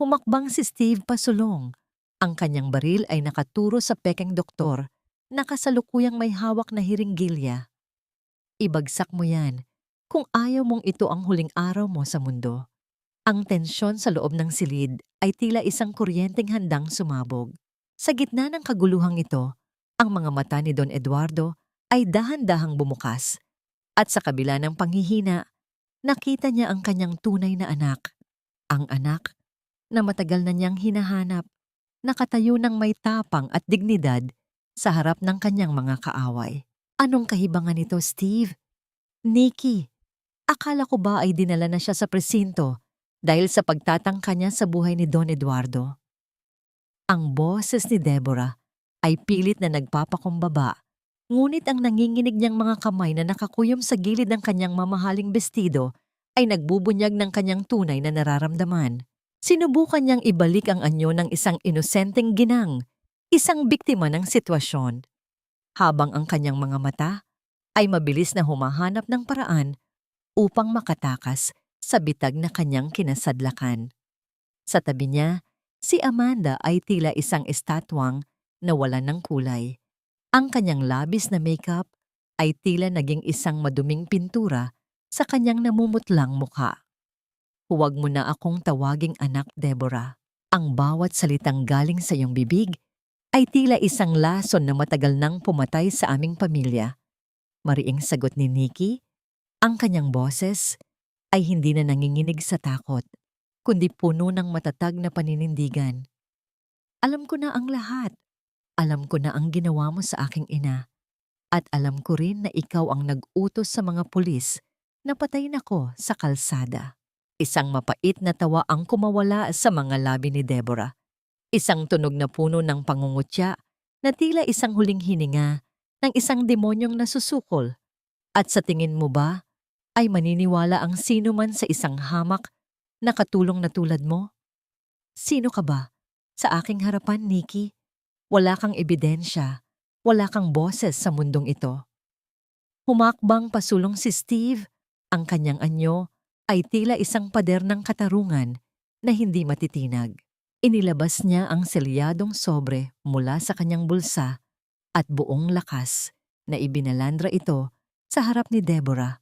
Humakbang si Steve pasulong. Ang kanyang baril ay nakaturo sa pekeng doktor na kasalukuyang may hawak na hiringgilya. Ibagsak mo yan kung ayaw mong ito ang huling araw mo sa mundo. Ang tensyon sa loob ng silid ay tila isang kuryenteng handang sumabog. Sa gitna ng kaguluhang ito, ang mga mata ni Don Eduardo ay dahan-dahang bumukas. At sa kabila ng panghihina, nakita niya ang kanyang tunay na anak. Ang anak na matagal na niyang hinahanap, nakatayo ng may tapang at dignidad sa harap ng kanyang mga kaaway. Anong kahibangan nito, Steve? Nikki, akala ko ba ay dinala na siya sa presinto dahil sa pagtatangka niya sa buhay ni Don Eduardo? Ang boses ni Deborah ay pilit na nagpapakumbaba, ngunit ang nanginginig niyang mga kamay na nakakuyom sa gilid ng kanyang mamahaling bestido ay nagbubunyag ng kanyang tunay na nararamdaman. Sinubukan niyang ibalik ang anyo ng isang inosenteng ginang, isang biktima ng sitwasyon, habang ang kanyang mga mata ay mabilis na humahanap ng paraan upang makatakas sa bitag na kanyang kinasadlakan. Sa tabi niya, si Amanda ay tila isang estatwang na wala ng kulay. Ang kanyang labis na makeup ay tila naging isang maduming pintura sa kanyang namumutlang mukha. Huwag mo na akong tawaging anak, Deborah. Ang bawat salitang galing sa iyong bibig ay tila isang lason na matagal nang pumatay sa aming pamilya. Mariing sagot ni Nikki, ang kanyang boses ay hindi na nanginginig sa takot, kundi puno ng matatag na paninindigan. Alam ko na ang lahat. Alam ko na ang ginawa mo sa aking ina. At alam ko rin na ikaw ang nag-utos sa mga pulis na patayin ako sa kalsada. Isang mapait na tawa ang kumawala sa mga labi ni Deborah. Isang tunog na puno ng pangungutya na tila isang huling hininga ng isang demonyong nasusukol. At sa tingin mo ba, ay maniniwala ang sino man sa isang hamak na katulong na tulad mo? Sino ka ba? Sa aking harapan, Nikki, wala kang ebidensya, wala kang boses sa mundong ito. Humakbang pasulong si Steve. Ang kanyang anyo ay tila isang pader ng katarungan na hindi matitinag. Inilabas niya ang selyadong sobre mula sa kanyang bulsa at buong lakas na ibinalandra ito sa harap ni Deborah.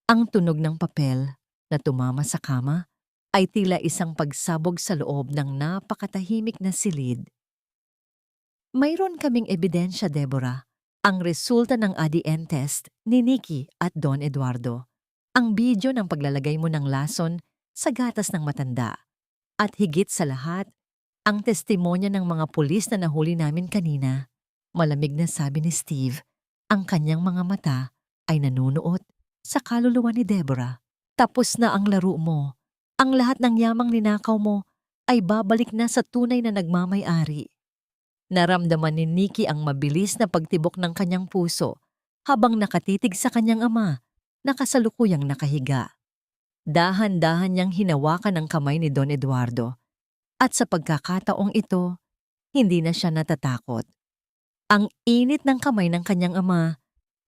Ang tunog ng papel na tumama sa kama ay tila isang pagsabog sa loob ng napakatahimik na silid. Mayroon kaming ebidensya, Deborah. Ang resulta ng ADN test ni Nikki at Don Eduardo. Ang video ng paglalagay mo ng lason sa gatas ng matanda. At higit sa lahat, ang testimonya ng mga pulis na nahuli namin kanina. Malamig na sabi ni Steve, ang kanyang mga mata ay nanunuot sa kaluluwa ni Deborah. Tapos na ang laro mo. Ang lahat ng yamang ninakaw mo ay babalik na sa tunay na nagmamay-ari. Naramdaman ni Nikki ang mabilis na pagtibok ng kanyang puso habang nakatitig sa kanyang ama na kasalukuyang nakahiga. Dahan-dahan niyang hinawakan ang kamay ni Don Eduardo at sa pagkakataong ito, hindi na siya natatakot. Ang init ng kamay ng kanyang ama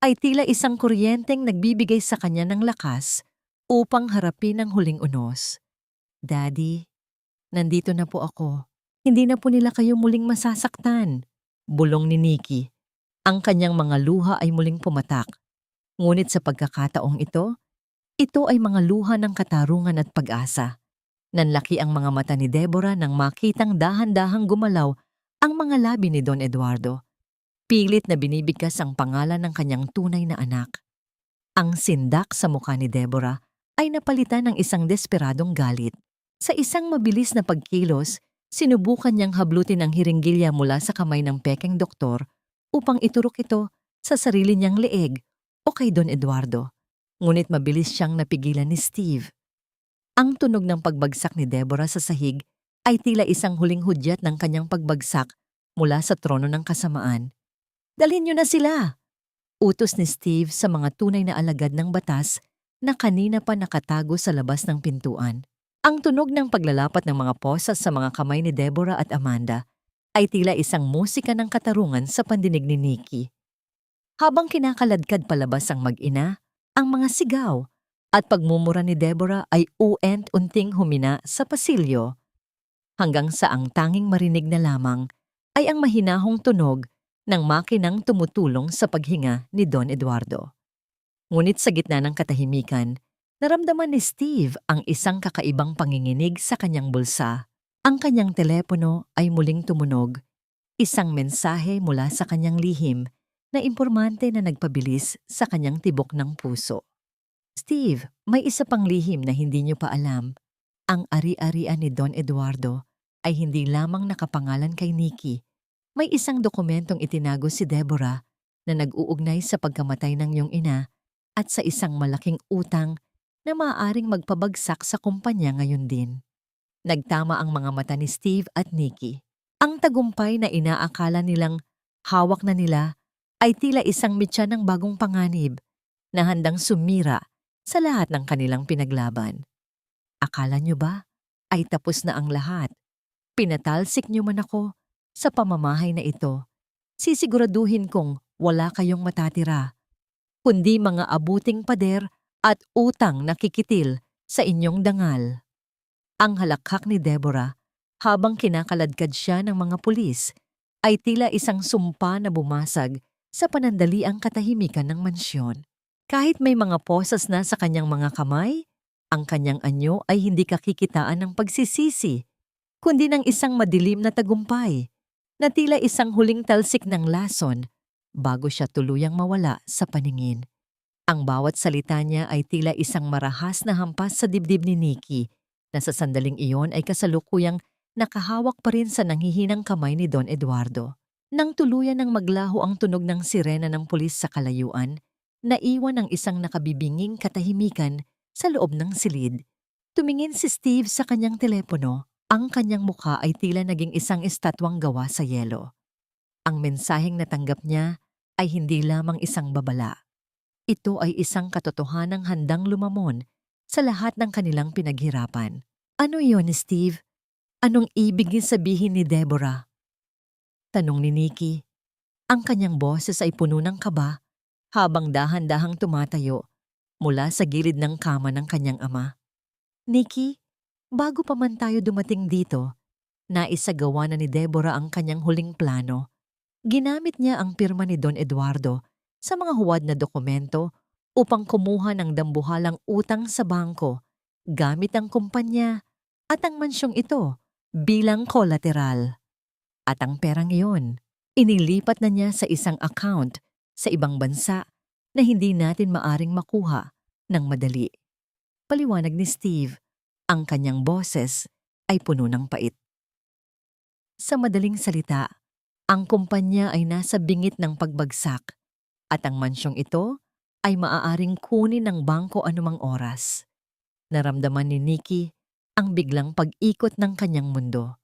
ay tila isang kuryenteng nagbibigay sa kanya ng lakas upang harapin ang huling unos. Daddy, nandito na po ako. Hindi na po nila kayo muling masasaktan. Bulong ni Nikki. Ang kanyang mga luha ay muling pumatak. Ngunit sa pagkakataong ito ay mga luha ng katarungan at pag-asa. Nanlaki ang mga mata ni Deborah nang makitang dahan-dahang gumalaw ang mga labi ni Don Eduardo. Pilit na binibigkas ang pangalan ng kanyang tunay na anak. Ang sindak sa mukha ni Deborah ay napalitan ng isang desperadong galit. Sa isang mabilis na pagkilos, sinubukan niyang hablutin ang hiringgilya mula sa kamay ng pekeng doktor upang iturok ito sa sarili niyang leeg o kay Don Eduardo. Ngunit mabilis siyang napigilan ni Steve. Ang tunog ng pagbagsak ni Deborah sa sahig ay tila isang huling hudyat ng kanyang pagbagsak mula sa trono ng kasamaan. Dalhin niyo na sila! Utos ni Steve sa mga tunay na alagad ng batas na kanina pa nakatago sa labas ng pintuan. Ang tunog ng paglalapat ng mga posas sa mga kamay ni Deborah at Amanda ay tila isang musika ng katarungan sa pandinig ni Nikki. Habang kinakaladkad palabas ang mag-ina, ang mga sigaw at pagmumura ni Deborah ay unting humina sa pasilyo. Hanggang sa ang tanging marinig na lamang ay ang mahinahong tunog ng makinang tumutulong sa paghinga ni Don Eduardo. Ngunit sa gitna ng katahimikan, naramdaman ni Steve ang isang kakaibang panginginig sa kanyang bulsa. Ang kanyang telepono ay muling tumunog, isang mensahe mula sa kanyang lihim na impormante na nagpabilis sa kanyang tibok ng puso. Steve, may isa pang lihim na hindi niyo pa alam. Ang ari-arian ni Don Eduardo ay hindi lamang nakapangalan kay Nikki. May isang dokumentong itinago si Deborah na nag-uugnay sa pagkamatay ng iyong ina at sa isang malaking utang na maaaring magpabagsak sa kumpanya ngayon din. Nagtama ang mga mata ni Steve at Nikki. Ang tagumpay na inaakala nilang hawak na nila ay tila isang mitya ng bagong panganib na handang sumira sa lahat ng kanilang pinaglaban. Akala nyo ba ay tapos na ang lahat? Pinatalsik nyo man ako sa pamamahay na ito. Sisiguraduhin kong wala kayong matatira, kundi mga abuting pader at utang na kikitil sa inyong dangal. Ang halakhak ni Deborah habang kinakaladkad siya ng mga pulis ay tila isang sumpa na bumasag sa panandaliang katahimikan ng mansyon. Kahit may mga posas na sa kanyang mga kamay, ang kanyang anyo ay hindi kakikitaan ng pagsisisi, kundi ng isang madilim na tagumpay na tila isang huling talsik ng lason bago siya tuluyang mawala sa paningin. Ang bawat salita niya ay tila isang marahas na hampas sa dibdib ni Nikki na sa sandaling iyon ay kasalukuyang nakahawak pa rin sa nanghihinang kamay ni Don Eduardo. Nang tuluyan ng maglaho ang tunog ng sirena ng pulis sa kalayuan, naiwan ang isang nakabibinging katahimikan sa loob ng silid. Tumingin si Steve sa kanyang telepono. Ang kanyang mukha ay tila naging isang estatwang gawa sa yelo. Ang mensaheng natanggap niya ay hindi lamang isang babala. Ito ay isang katotohanang handang lumamon sa lahat ng kanilang pinaghirapan. Ano yon, Steve? Anong ibig sabihin ni Deborah? Tanong ni Nikki. Ang kanyang boses ay puno ng kaba habang dahan-dahang tumatayo mula sa gilid ng kama ng kanyang ama. Nikki, bago pa man tayo dumating dito, naisagawa na ni Deborah ang kanyang huling plano. Ginamit niya ang pirma ni Don Eduardo sa mga huwad na dokumento upang kumuha ng dambuhalang utang sa bangko gamit ang kumpanya at ang mansyong ito bilang collateral. At ang perang iyon, inilipat na niya sa isang account sa ibang bansa na hindi natin maaring makuha ng madali. Paliwanag ni Steve, ang kanyang boses ay puno ng pait. Sa madaling salita, ang kumpanya ay nasa bingit ng pagbagsak at ang mansyong ito ay maaaring kunin ng bangko anumang oras. Naramdaman ni Nikki ang biglang pag-ikot ng kanyang mundo.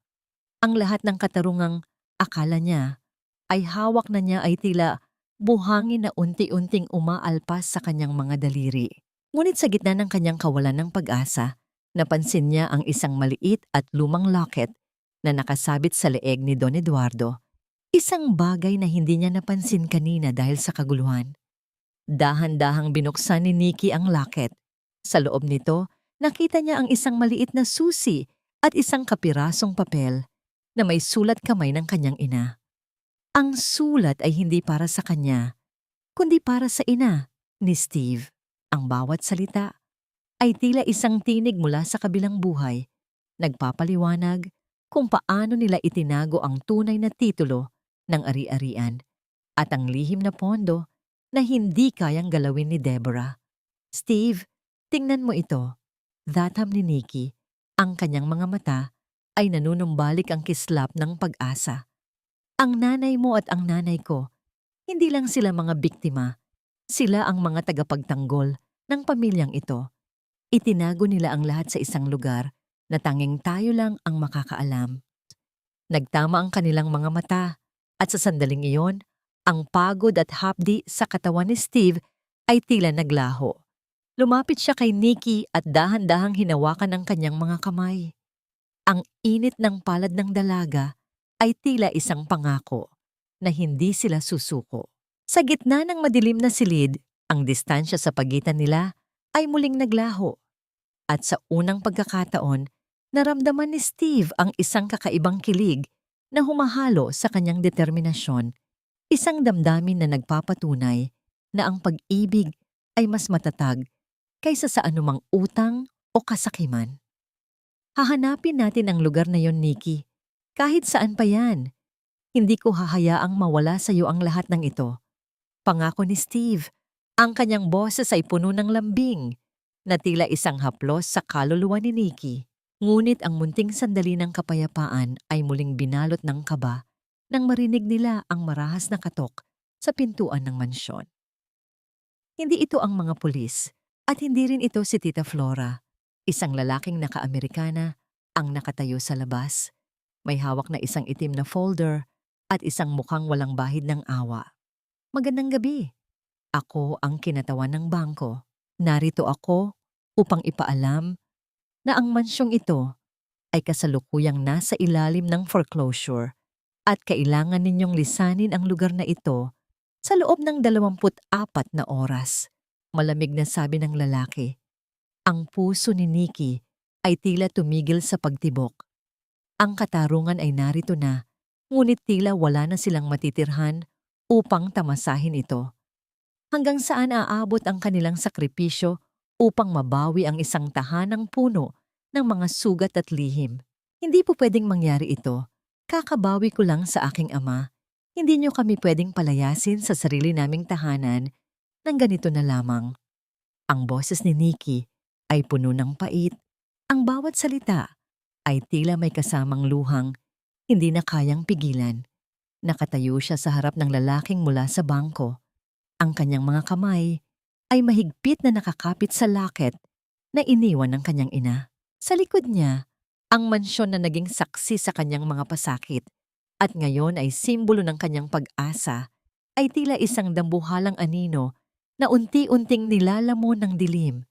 Ang lahat ng katarungang akala niya ay hawak na niya ay tila buhangin na unti-unting umaalpas sa kanyang mga daliri. Ngunit sa gitna ng kanyang kawalan ng pag-asa, napansin niya ang isang maliit at lumang locket na nakasabit sa leeg ni Don Eduardo. Isang bagay na hindi niya napansin kanina dahil sa kaguluhan. Dahan-dahang binuksan ni Nikki ang locket. Sa loob nito, nakita niya ang isang maliit na susi at isang kapirasong papel na may sulat kamay ng kanyang ina. Ang sulat ay hindi para sa kanya, kundi para sa ina ni Steve. Ang bawat salita ay tila isang tinig mula sa kabilang buhay, nagpapaliwanag kung paano nila itinago ang tunay na titulo ng ari-arian at ang lihim na pondo na hindi kayang galawin ni Deborah. Steve, tingnan mo ito. Datham ni Nikki, ang kanyang mga mata ay nanunumbalik ang kislap ng pag-asa. Ang nanay mo at ang nanay ko, hindi lang sila mga biktima, sila ang mga tagapagtanggol ng pamilyang ito. Itinago nila ang lahat sa isang lugar na tanging tayo lang ang makakaalam. Nagtama ang kanilang mga mata at sa sandaling iyon, ang pagod at hapdi sa katawan ni Steve ay tila naglaho. Lumapit siya kay Nikki at dahan-dahang hinawakan ang kanyang mga kamay. Ang init ng palad ng dalaga ay tila isang pangako na hindi sila susuko. Sa gitna ng madilim na silid, ang distansya sa pagitan nila ay muling naglaho. At sa unang pagkakataon, naramdaman ni Steve ang isang kakaibang kilig na humahalo sa kanyang determinasyon. Isang damdamin na nagpapatunay na ang pag-ibig ay mas matatag kaysa sa anumang utang o kasakiman. Hahanapin natin ang lugar na yon, Nikki. Kahit saan pa yan. Hindi ko hahayaang mawala sa iyo ang lahat ng ito. Pangako ni Steve. Ang kanyang boses ay puno ng lambing na tila isang haplos sa kaluluwa ni Nikki. Ngunit ang munting sandali ng kapayapaan ay muling binalot ng kaba nang marinig nila ang marahas na katok sa pintuan ng mansyon. Hindi ito ang mga pulis at hindi rin ito si Tita Flora. Isang lalaking naka-Amerikana ang nakatayo sa labas. May hawak na isang itim na folder at isang mukhang walang bahid ng awa. Magandang gabi. Ako ang kinatawan ng bangko. Narito ako upang ipaalam na ang mansyong ito ay kasalukuyang nasa ilalim ng foreclosure at kailangan ninyong lisanin ang lugar na ito sa loob ng 24 na oras. Malamig na sabi ng lalaki. Ang puso ni Nikki ay tila tumigil sa pagtibok. Ang katarungan ay narito na, ngunit tila wala na silang matitirhan upang tamasahin ito. Hanggang saan aabot ang kanilang sakripisyo upang mabawi ang isang tahanang puno ng mga sugat at lihim. Hindi po pwedeng mangyari ito. Kakabawi ko lang sa aking ama. Hindi niyo kami pwedeng palayasin sa sarili naming tahanan ng ganito na lamang. Ang boses ni Nikki ay puno ng pait. Ang bawat salita ay tila may kasamang luhang hindi na kayang pigilan. Nakatayo siya sa harap ng lalaking mula sa bangko. Ang kanyang mga kamay ay mahigpit na nakakapit sa locket na iniwan ng kanyang ina. Sa likod niya, ang mansyon na naging saksi sa kanyang mga pasakit at ngayon ay simbolo ng kanyang pag-asa ay tila isang dambuhalang anino na unti-unting nilalamon ng dilim.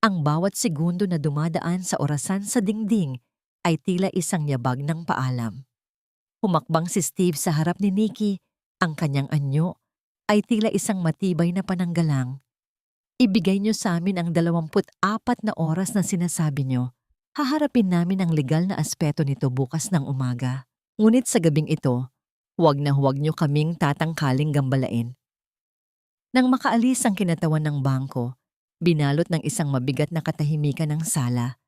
Ang bawat segundo na dumadaan sa orasan sa dingding ay tila isang yabag ng paalam. Humakbang si Steve sa harap ni Nikki, ang kanyang anyo ay tila isang matibay na pananggalang. Ibigay niyo sa amin ang 24 na oras na sinasabi niyo. Haharapin namin ang legal na aspeto nito bukas ng umaga. Ngunit sa gabing ito, huwag niyo kaming tatangkaling gambalain. Nang makaalis ang kinatawan ng bangko, binalot ng isang mabigat na katahimikan ng sala.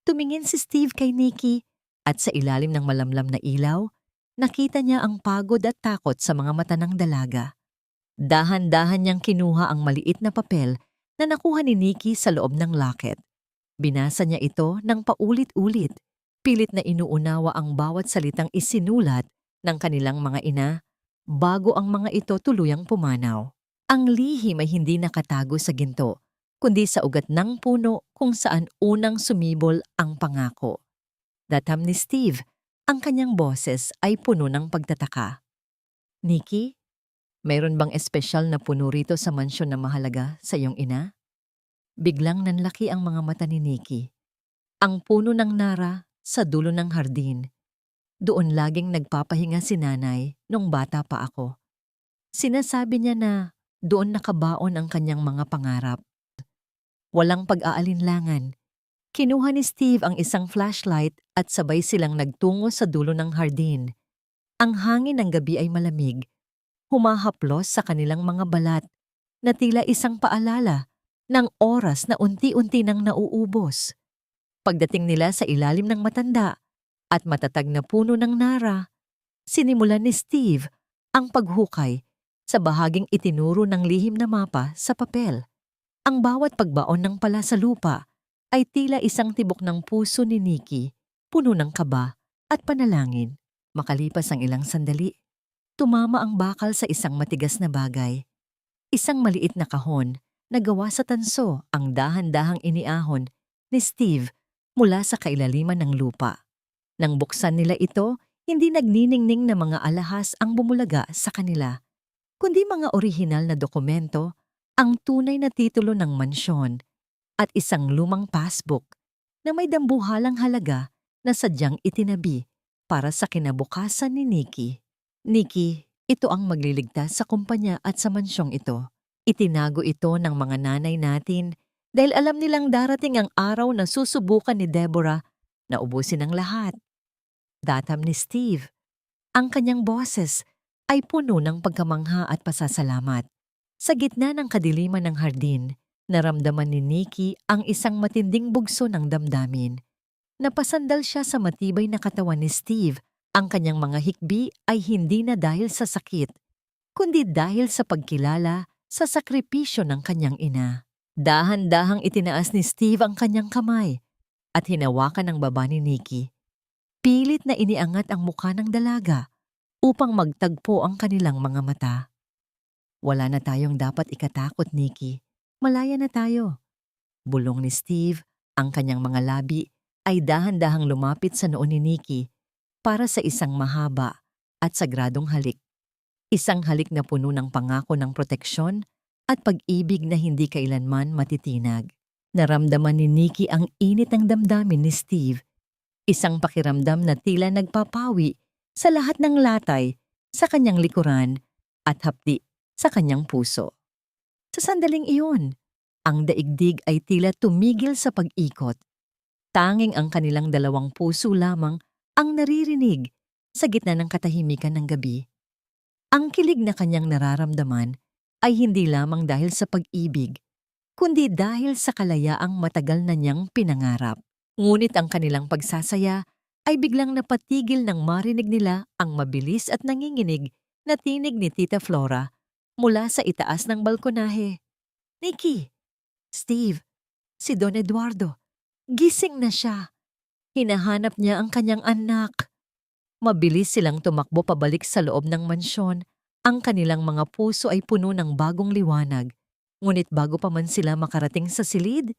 Tumingin si Steve kay Nikki at sa ilalim ng malamlam na ilaw, nakita niya ang pagod at takot sa mga mata ng dalaga. Dahan-dahan niyang kinuha ang maliit na papel na nakuha ni Nikki sa loob ng locket. Binasa niya ito ng paulit-ulit, pilit na inuunawa ang bawat salitang isinulat ng kanilang mga ina bago ang mga ito tuluyang pumanaw. Ang lihim ay hindi nakatago sa ginto, kundi sa ugat ng puno kung saan unang sumibol ang pangako. Datham ni Steve, ang kanyang boses ay puno ng pagtataka. Nikki, mayroon bang espesyal na puno rito sa mansyon na mahalaga sa iyong ina? Biglang nanlaki ang mga mata ni Nikki. Ang puno ng nara sa dulo ng hardin. Doon laging nagpapahinga si nanay nung bata pa ako. Sinasabi niya na doon nakabaon ang kanyang mga pangarap. Walang pag-aalinlangan. Kinuha ni Steve ang isang flashlight at sabay silang nagtungo sa dulo ng hardin. Ang hangin ng gabi ay malamig, humahaplos sa kanilang mga balat na tila isang paalala ng oras na unti-unti nang nauubos. Pagdating nila sa ilalim ng matanda at matatag na puno ng nara, sinimulan ni Steve ang paghukay sa bahaging itinuro ng lihim na mapa sa papel. Ang bawat pagbaon ng pala sa lupa ay tila isang tibok ng puso ni Nikki, puno ng kaba at panalangin. Makalipas ang ilang sandali, tumama ang bakal sa isang matigas na bagay. Isang maliit na kahon na gawa sa tanso ang dahan-dahang iniahon ni Steve mula sa kailaliman ng lupa. Nang buksan nila ito, hindi nagniningning na mga alahas ang bumulaga sa kanila, kundi mga orihinal na dokumento, ang tunay na titulo ng mansyon at isang lumang passbook na may dambuhalang halaga na sadyang itinabi para sa kinabukasan ni Nikki. Nikki, ito ang magliligtas sa kumpanya at sa mansyong ito. Itinago ito ng mga nanay natin dahil alam nilang darating ang araw na susubukan ni Deborah na ubusin ang lahat. Datham ni Steve. Ang kanyang boses ay puno ng pagkamangha at pasasalamat. Sa gitna ng kadiliman ng hardin, naramdaman ni Nikki ang isang matinding bugso ng damdamin. Napasandal siya sa matibay na katawan ni Steve. Ang kanyang mga hikbi ay hindi na dahil sa sakit, kundi dahil sa pagkilala sa sakripisyo ng kanyang ina. Dahan-dahang itinaas ni Steve ang kanyang kamay at hinawakan ang baba ni Nikki. Pilit na iniangat ang mukha ng dalaga upang magtagpo ang kanilang mga mata. Wala na tayong dapat ikatakot, Nikki. Malaya na tayo. Bulong ni Steve, ang kanyang mga labi ay dahan-dahang lumapit sa noo ni Nikki para sa isang mahaba at sagradong halik. Isang halik na puno ng pangako ng proteksyon at pag-ibig na hindi kailanman matitinag. Naramdaman ni Nikki ang init ng damdamin ni Steve. Isang pakiramdam na tila nagpapawi sa lahat ng latay sa kanyang likuran at hapdi sa kanyang puso. Sa sandaling iyon, ang daigdig ay tila tumigil sa pag-ikot. Tanging ang kanilang dalawang puso lamang ang naririnig sa gitna ng katahimikan ng gabi. Ang kilig na kanyang nararamdaman ay hindi lamang dahil sa pag-ibig, kundi dahil sa kalayaang matagal na niyang pinangarap. Ngunit ang kanilang pagsasaya ay biglang napatigil nang marinig nila ang mabilis at nanginginig na tinig ni Tita Flora mula sa itaas ng balkonahe. Nikki! Steve! Si Don Eduardo! Gising na siya! Hinahanap niya ang kanyang anak. Mabilis silang tumakbo pabalik sa loob ng mansyon. Ang kanilang mga puso ay puno ng bagong liwanag. Ngunit bago pa man sila makarating sa silid,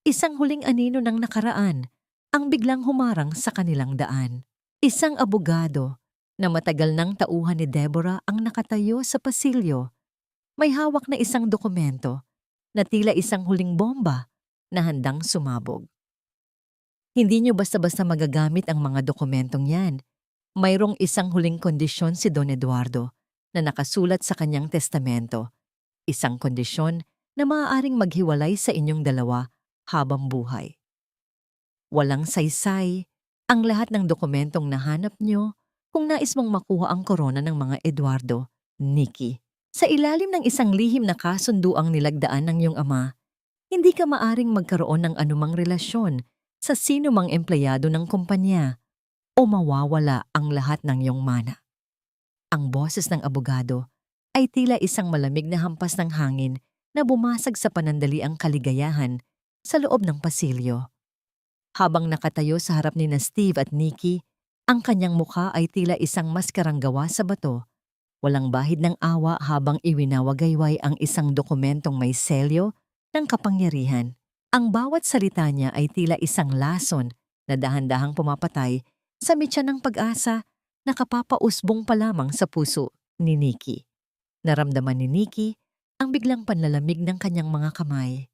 isang huling anino ng nakaraan ang biglang humarang sa kanilang daan. Isang abogado na matagal nang tauhan ni Deborah ang nakatayo sa pasilyo. May hawak na isang dokumento na tila isang huling bomba na handang sumabog. Hindi niyo basta-basta magagamit ang mga dokumentong yan. Mayroong isang huling kondisyon si Don Eduardo na nakasulat sa kanyang testamento. Isang kondisyon na maaaring maghiwalay sa inyong dalawa habang buhay. Walang saysay ang lahat ng dokumentong nahanap niyo kung nais mong makuha ang korona ng mga Eduardo, Nikki. Sa ilalim ng isang lihim na kasunduang nilagdaan ng iyong ama, hindi ka maaring magkaroon ng anumang relasyon sa sino mang empleyado ng kumpanya o mawawala ang lahat ng iyong mana. Ang boses ng abogado ay tila isang malamig na hampas ng hangin na bumasag sa panandaliang kaligayahan sa loob ng pasilyo. Habang nakatayo sa harap ni Steve at Nikki, ang kanyang mukha ay tila isang maskarang gawa sa bato. Walang bahid ng awa habang iwinawagayway ang isang dokumentong may selyo ng kapangyarihan. Ang bawat salita niya ay tila isang lason na dahan-dahang pumapatay sa mitya ng pag-asa na kapapausbong pa lamang sa puso ni Nikki. Naramdaman ni Nikki ang biglang panlalamig ng kanyang mga kamay.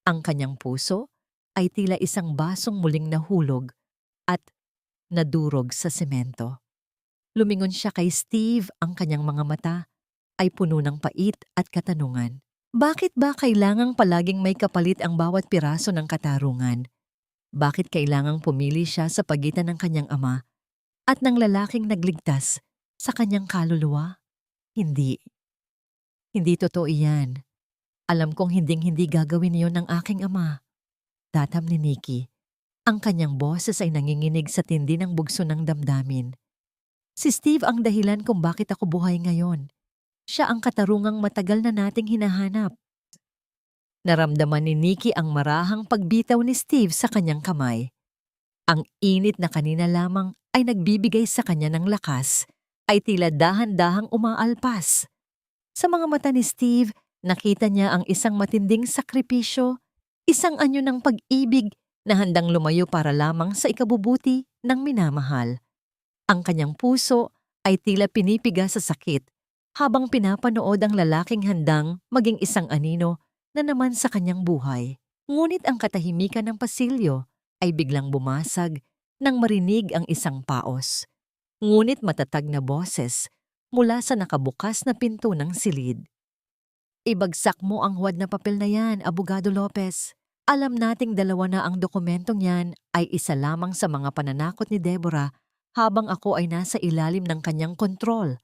Ang kanyang puso ay tila isang basong muling nahulog at nadurog sa semento. Lumingon siya kay Steve, ang kanyang mga mata ay puno ng pait at katanungan. Bakit ba kailangang palaging may kapalit ang bawat piraso ng katarungan? Bakit kailangang pumili siya sa pagitan ng kanyang ama at ng lalaking nagligtas sa kanyang kaluluwa? Hindi. Hindi totoo iyan. Alam kong hinding-hindi gagawin iyon ng aking ama. Tatam ni Nikki. Ang kanyang boses ay nanginginig sa tindi ng bugso ng damdamin. Si Steve ang dahilan kung bakit ako buhay ngayon. Siya ang katarungang matagal na nating hinahanap. Naramdaman ni Nikki ang marahang pagbitaw ni Steve sa kanyang kamay. Ang init na kanina lamang ay nagbibigay sa kanya ng lakas, ay tila dahan-dahang umaalpas. Sa mga mata ni Steve, nakita niya ang isang matinding sakripisyo, isang anyo ng pag-ibig na handang lumayo para lamang sa ikabubuti ng minamahal. Ang kanyang puso ay tila pinipiga sa sakit habang pinapanood ang lalaking handang maging isang anino na naman sa kanyang buhay. Ngunit ang katahimikan ng pasilyo ay biglang bumasag nang marinig ang isang paos. Ngunit matatag na boses mula sa nakabukas na pinto ng silid. Ibagsak mo ang huwad na papel na yan, Abogado Lopez. Alam nating dalawa na ang dokumentong yan ay isa lamang sa mga pananakot ni Deborah habang ako ay nasa ilalim ng kanyang kontrol.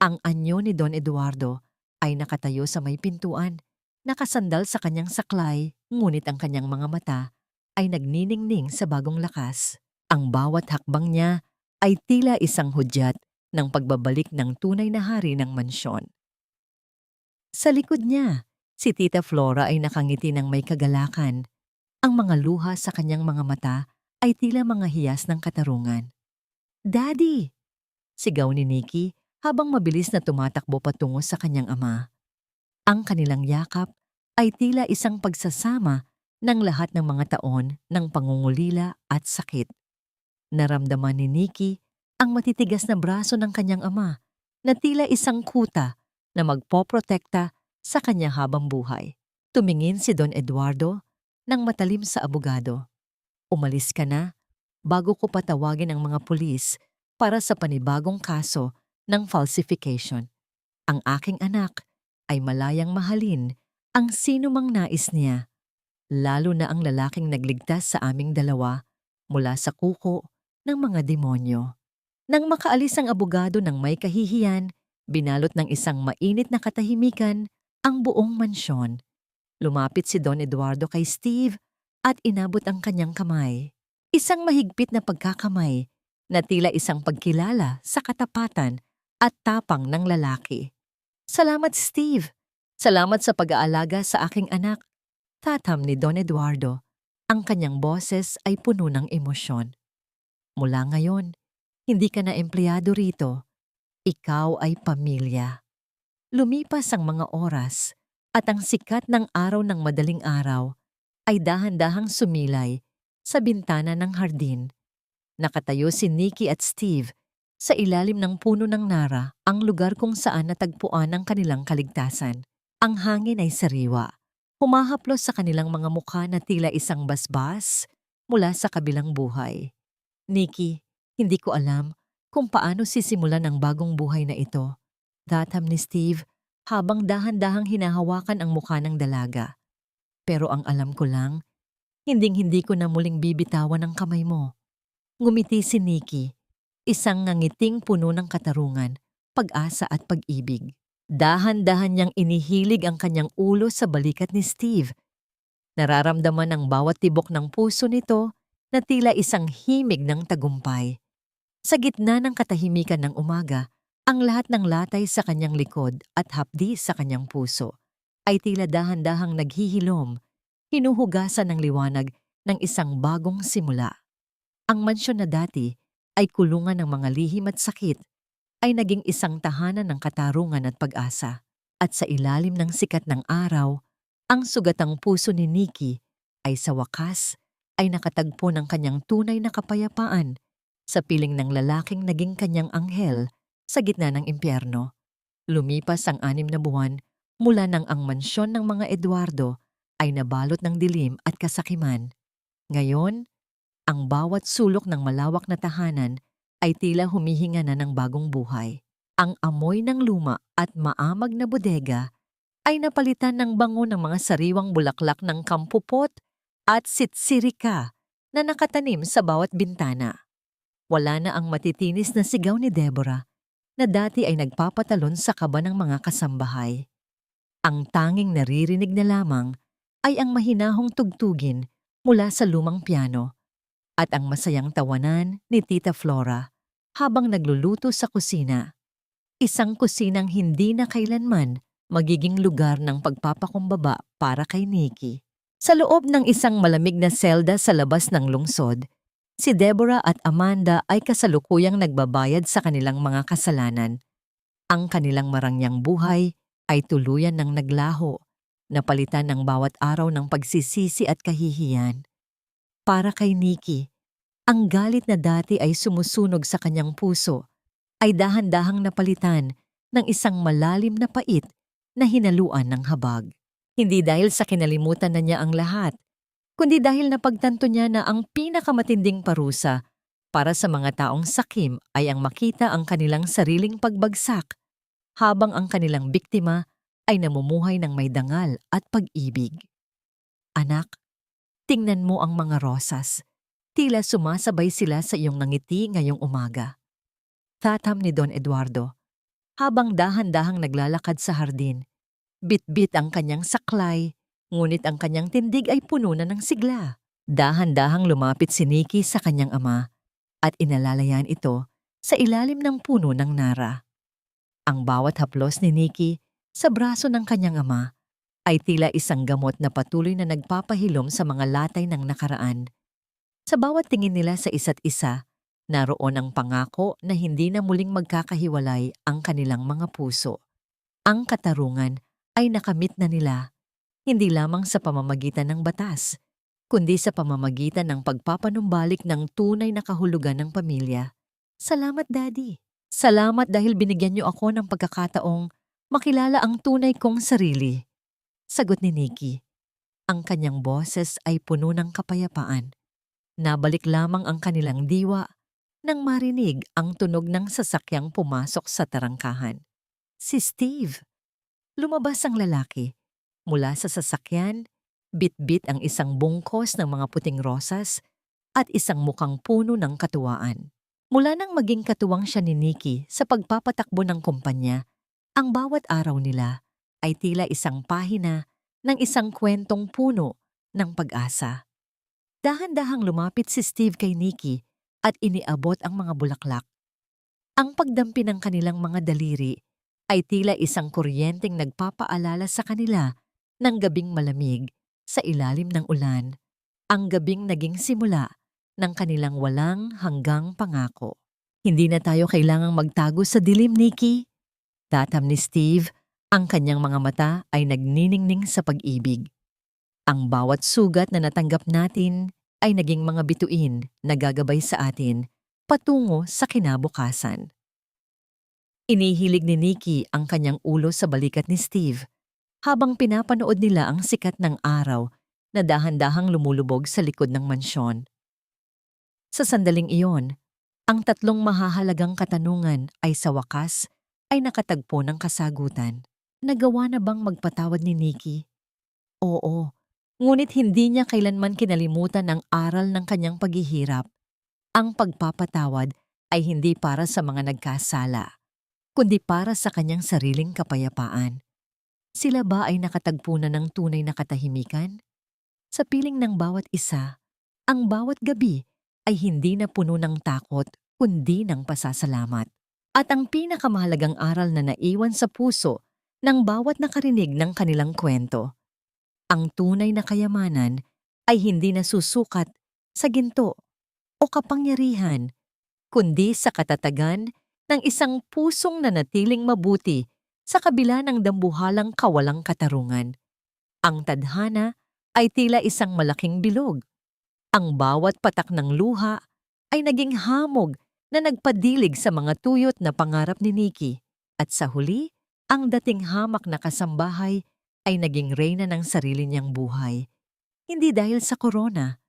Ang anyo ni Don Eduardo ay nakatayo sa may pintuan, nakasandal sa kanyang saklay, ngunit ang kanyang mga mata ay nagniningning sa bagong lakas. Ang bawat hakbang niya ay tila isang hudyat ng pagbabalik ng tunay na hari ng mansyon. Sa likod niya, si Tita Flora ay nakangiti ng may kagalakan. Ang mga luha sa kanyang mga mata ay tila mga hiyas ng katarungan. "Daddy!" sigaw ni Nikki habang mabilis na tumatakbo patungo sa kanyang ama. Ang kanilang yakap ay tila isang pagsasama ng lahat ng mga taon ng pangungulila at sakit. Naramdaman ni Nikki ang matitigas na braso ng kanyang ama na tila isang kuta na magpoprotekta sa kanya habang buhay. Tumingin si Don Eduardo ng matalim sa abogado. "Umalis ka na bago ko patawagin ang mga pulis para sa panibagong kaso ng falsification. Ang aking anak ay malayang mahalin ang sino mang nais niya, lalo na ang lalaking nagligtas sa aming dalawa mula sa kuko ng mga demonyo." Nang makaalis ang abogado ng may kahihiyan, binalot ng isang mainit na katahimikan ang buong mansyon. Lumapit si Don Eduardo kay Steve at inabot ang kanyang kamay. Isang mahigpit na pagkakamay na tila isang pagkilala sa katapatan at tapang ng lalaki. "Salamat, Steve. Salamat sa pag-aalaga sa aking anak." Tatam ni Don Eduardo. Ang kanyang boses ay puno ng emosyon. "Mula ngayon, hindi ka na empleyado rito. Ikaw ay pamilya." Lumipas ang mga oras at ang sikat ng araw ng madaling araw ay dahan-dahang sumilay sa bintana ng hardin. Nakatayo si Nikki at Steve sa ilalim ng puno ng nara, ang lugar kung saan natagpuan ang kanilang kaligtasan. Ang hangin ay sariwa humahaplos sa kanilang mga mukha na tila isang basbas mula sa kabilang buhay. Nikki, hindi ko alam kung paano sisimulan ang bagong buhay na ito. Datham ni Steve habang dahan-dahang hinahawakan ang mukha ng dalaga. Pero ang alam ko lang, hinding-hindi ko na muling bibitawan ang kamay mo. Ngumiti si Nikki, isang ngangiting puno ng katarungan, pag-asa at pag-ibig. Dahan-dahan niyang inihilig ang kanyang ulo sa balikat ni Steve. Nararamdaman ang bawat tibok ng puso nito na tila isang himig ng tagumpay. Sa gitna ng katahimikan ng umaga, ang lahat ng latay sa kanyang likod at hapdi sa kanyang puso ay tila dahan-dahang naghihilom, hinuhugasan ng liwanag ng isang bagong simula. Ang mansyon na dati ay kulungan ng mga lihim at sakit ay naging isang tahanan ng katarungan at pag-asa. At sa ilalim ng sikat ng araw, ang sugatang puso ni Nikki ay sa wakas ay nakatagpo ng kanyang tunay na kapayapaan sa piling ng lalaking naging kanyang anghel sa gitna ng impyerno. Lumipas ang 6 na buwan mula nang ang mansyon ng mga Eduardo ay nabalot ng dilim at kasakiman. Ngayon, ang bawat sulok ng malawak na tahanan ay tila humihinga na ng bagong buhay. Ang amoy ng luma at maamag na bodega ay napalitan ng bango ng mga sariwang bulaklak ng kampupot at sitsirika na nakatanim sa bawat bintana. Wala na ang matitinis na sigaw ni Deborah na dati ay nagpapatalon sa kaba ng mga kasambahay. Ang tanging naririnig na lamang ay ang mahinahong tugtugin mula sa lumang piano at ang masayang tawanan ni Tita Flora habang nagluluto sa kusina. Isang kusinang hindi na kailanman magiging lugar ng pagpapakumbaba para kay Nikki. Sa loob ng isang malamig na selda sa labas ng lungsod, si Deborah at Amanda ay kasalukuyang nagbabayad sa kanilang mga kasalanan. Ang kanilang marangyang buhay ay tuluyan ng naglaho, napalitan ng bawat araw ng pagsisisi at kahihiyan. Para kay Nikki, ang galit na dati ay sumusunog sa kanyang puso, ay dahan-dahang napalitan ng isang malalim na pait na hinaluan ng habag. Hindi dahil sa kinalimutan na niya ang lahat, kundi dahil napagtanto niya na ang pinakamatinding parusa para sa mga taong sakim ay ang makita ang kanilang sariling pagbagsak, habang ang kanilang biktima ay namumuhay ng may dangal at pag-ibig. Anak, tingnan mo ang mga rosas. Tila sumasabay sila sa iyong ngiti ngayong umaga. Tatam ni Don Eduardo, habang dahan-dahang naglalakad sa hardin. Bit-bit ang kanyang saklay, ngunit ang kanyang tindig ay puno na ng sigla. Dahan-dahang lumapit si Nikki sa kanyang ama at inalalayan ito sa ilalim ng puno ng nara. Ang bawat haplos ni Nikki sa braso ng kanyang ama ay tila isang gamot na patuloy na nagpapahilom sa mga latay ng nakaraan. Sa bawat tingin nila sa isa't isa, naroon ang pangako na hindi na muling magkakahiwalay ang kanilang mga puso. Ang katarungan ay nakamit na nila, hindi lamang sa pamamagitan ng batas, kundi sa pamamagitan ng pagpapanumbalik ng tunay na kahulugan ng pamilya. Salamat, Daddy. Salamat dahil binigyan niyo ako ng pagkakataong makilala ang tunay kong sarili. Sagot ni Nikki. Ang kanyang boses ay puno ng kapayapaan. Nabalik lamang ang kanilang diwa nang marinig ang tunog ng sasakyang pumasok sa tarangkahan. Si Steve. Lumabas ang lalaki. Mula sa sasakyan, bit-bit ang isang bungkos ng mga puting rosas at isang mukhang puno ng katuwaan. Mula nang maging katuwang siya ni Nikki sa pagpapatakbo ng kumpanya, ang bawat araw nila ay tila isang pahina ng isang kwentong puno ng pag-asa. Dahan-dahang lumapit si Steve kay Nikki at iniabot ang mga bulaklak. Ang pagdampi ng kanilang mga daliri ay tila isang kuryenteng nagpapaalala sa kanila ng gabing malamig sa ilalim ng ulan, ang gabing naging simula ng kanilang walang hanggang pangako. Hindi na tayo kailangang magtago sa dilim, Nikki. Tatam ni Steve, ang kanyang mga mata ay nagniningning sa pag-ibig. Ang bawat sugat na natanggap natin ay naging mga bituin na gagabay sa atin patungo sa kinabukasan. Inihilig ni Nikki ang kanyang ulo sa balikat ni Steve habang pinapanood nila ang sikat ng araw na dahan-dahang lumulubog sa likod ng mansyon. Sa sandaling iyon, ang tatlong mahahalagang katanungan ay sa wakas ay nakatagpo ng kasagutan. Nagawa na bang magpatawad ni Nikki? Oo, ngunit hindi niya kailanman kinalimutan ang aral ng kanyang paghihirap. Ang pagpapatawad ay hindi para sa mga nagkasala, kundi para sa kanyang sariling kapayapaan. Sila ba ay nakatagpo na ng tunay na katahimikan? Sa piling ng bawat isa, ang bawat gabi ay hindi na puno ng takot kundi ng pasasalamat. At ang pinakamahalagang aral na naiwan sa puso ng bawat nakarinig ng kanilang kwento, ang tunay na kayamanan ay hindi nasusukat sa ginto o kapangyarihan, kundi sa katatagan ng isang pusong nanatiling mabuti sa kabila ng dambuhalang kawalang katarungan. Ang tadhana ay tila isang malaking bilog. Ang bawat patak ng luha ay naging hamog na nagpadilig sa mga tuyot na pangarap ni Nikki. At sa huli, ang dating hamak na kasambahay ay naging reyna ng sarili niyang buhay. Hindi dahil sa korona,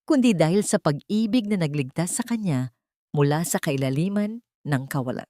kundi dahil sa pag-ibig na nagligtas sa kanya mula sa kailaliman ng kawalan.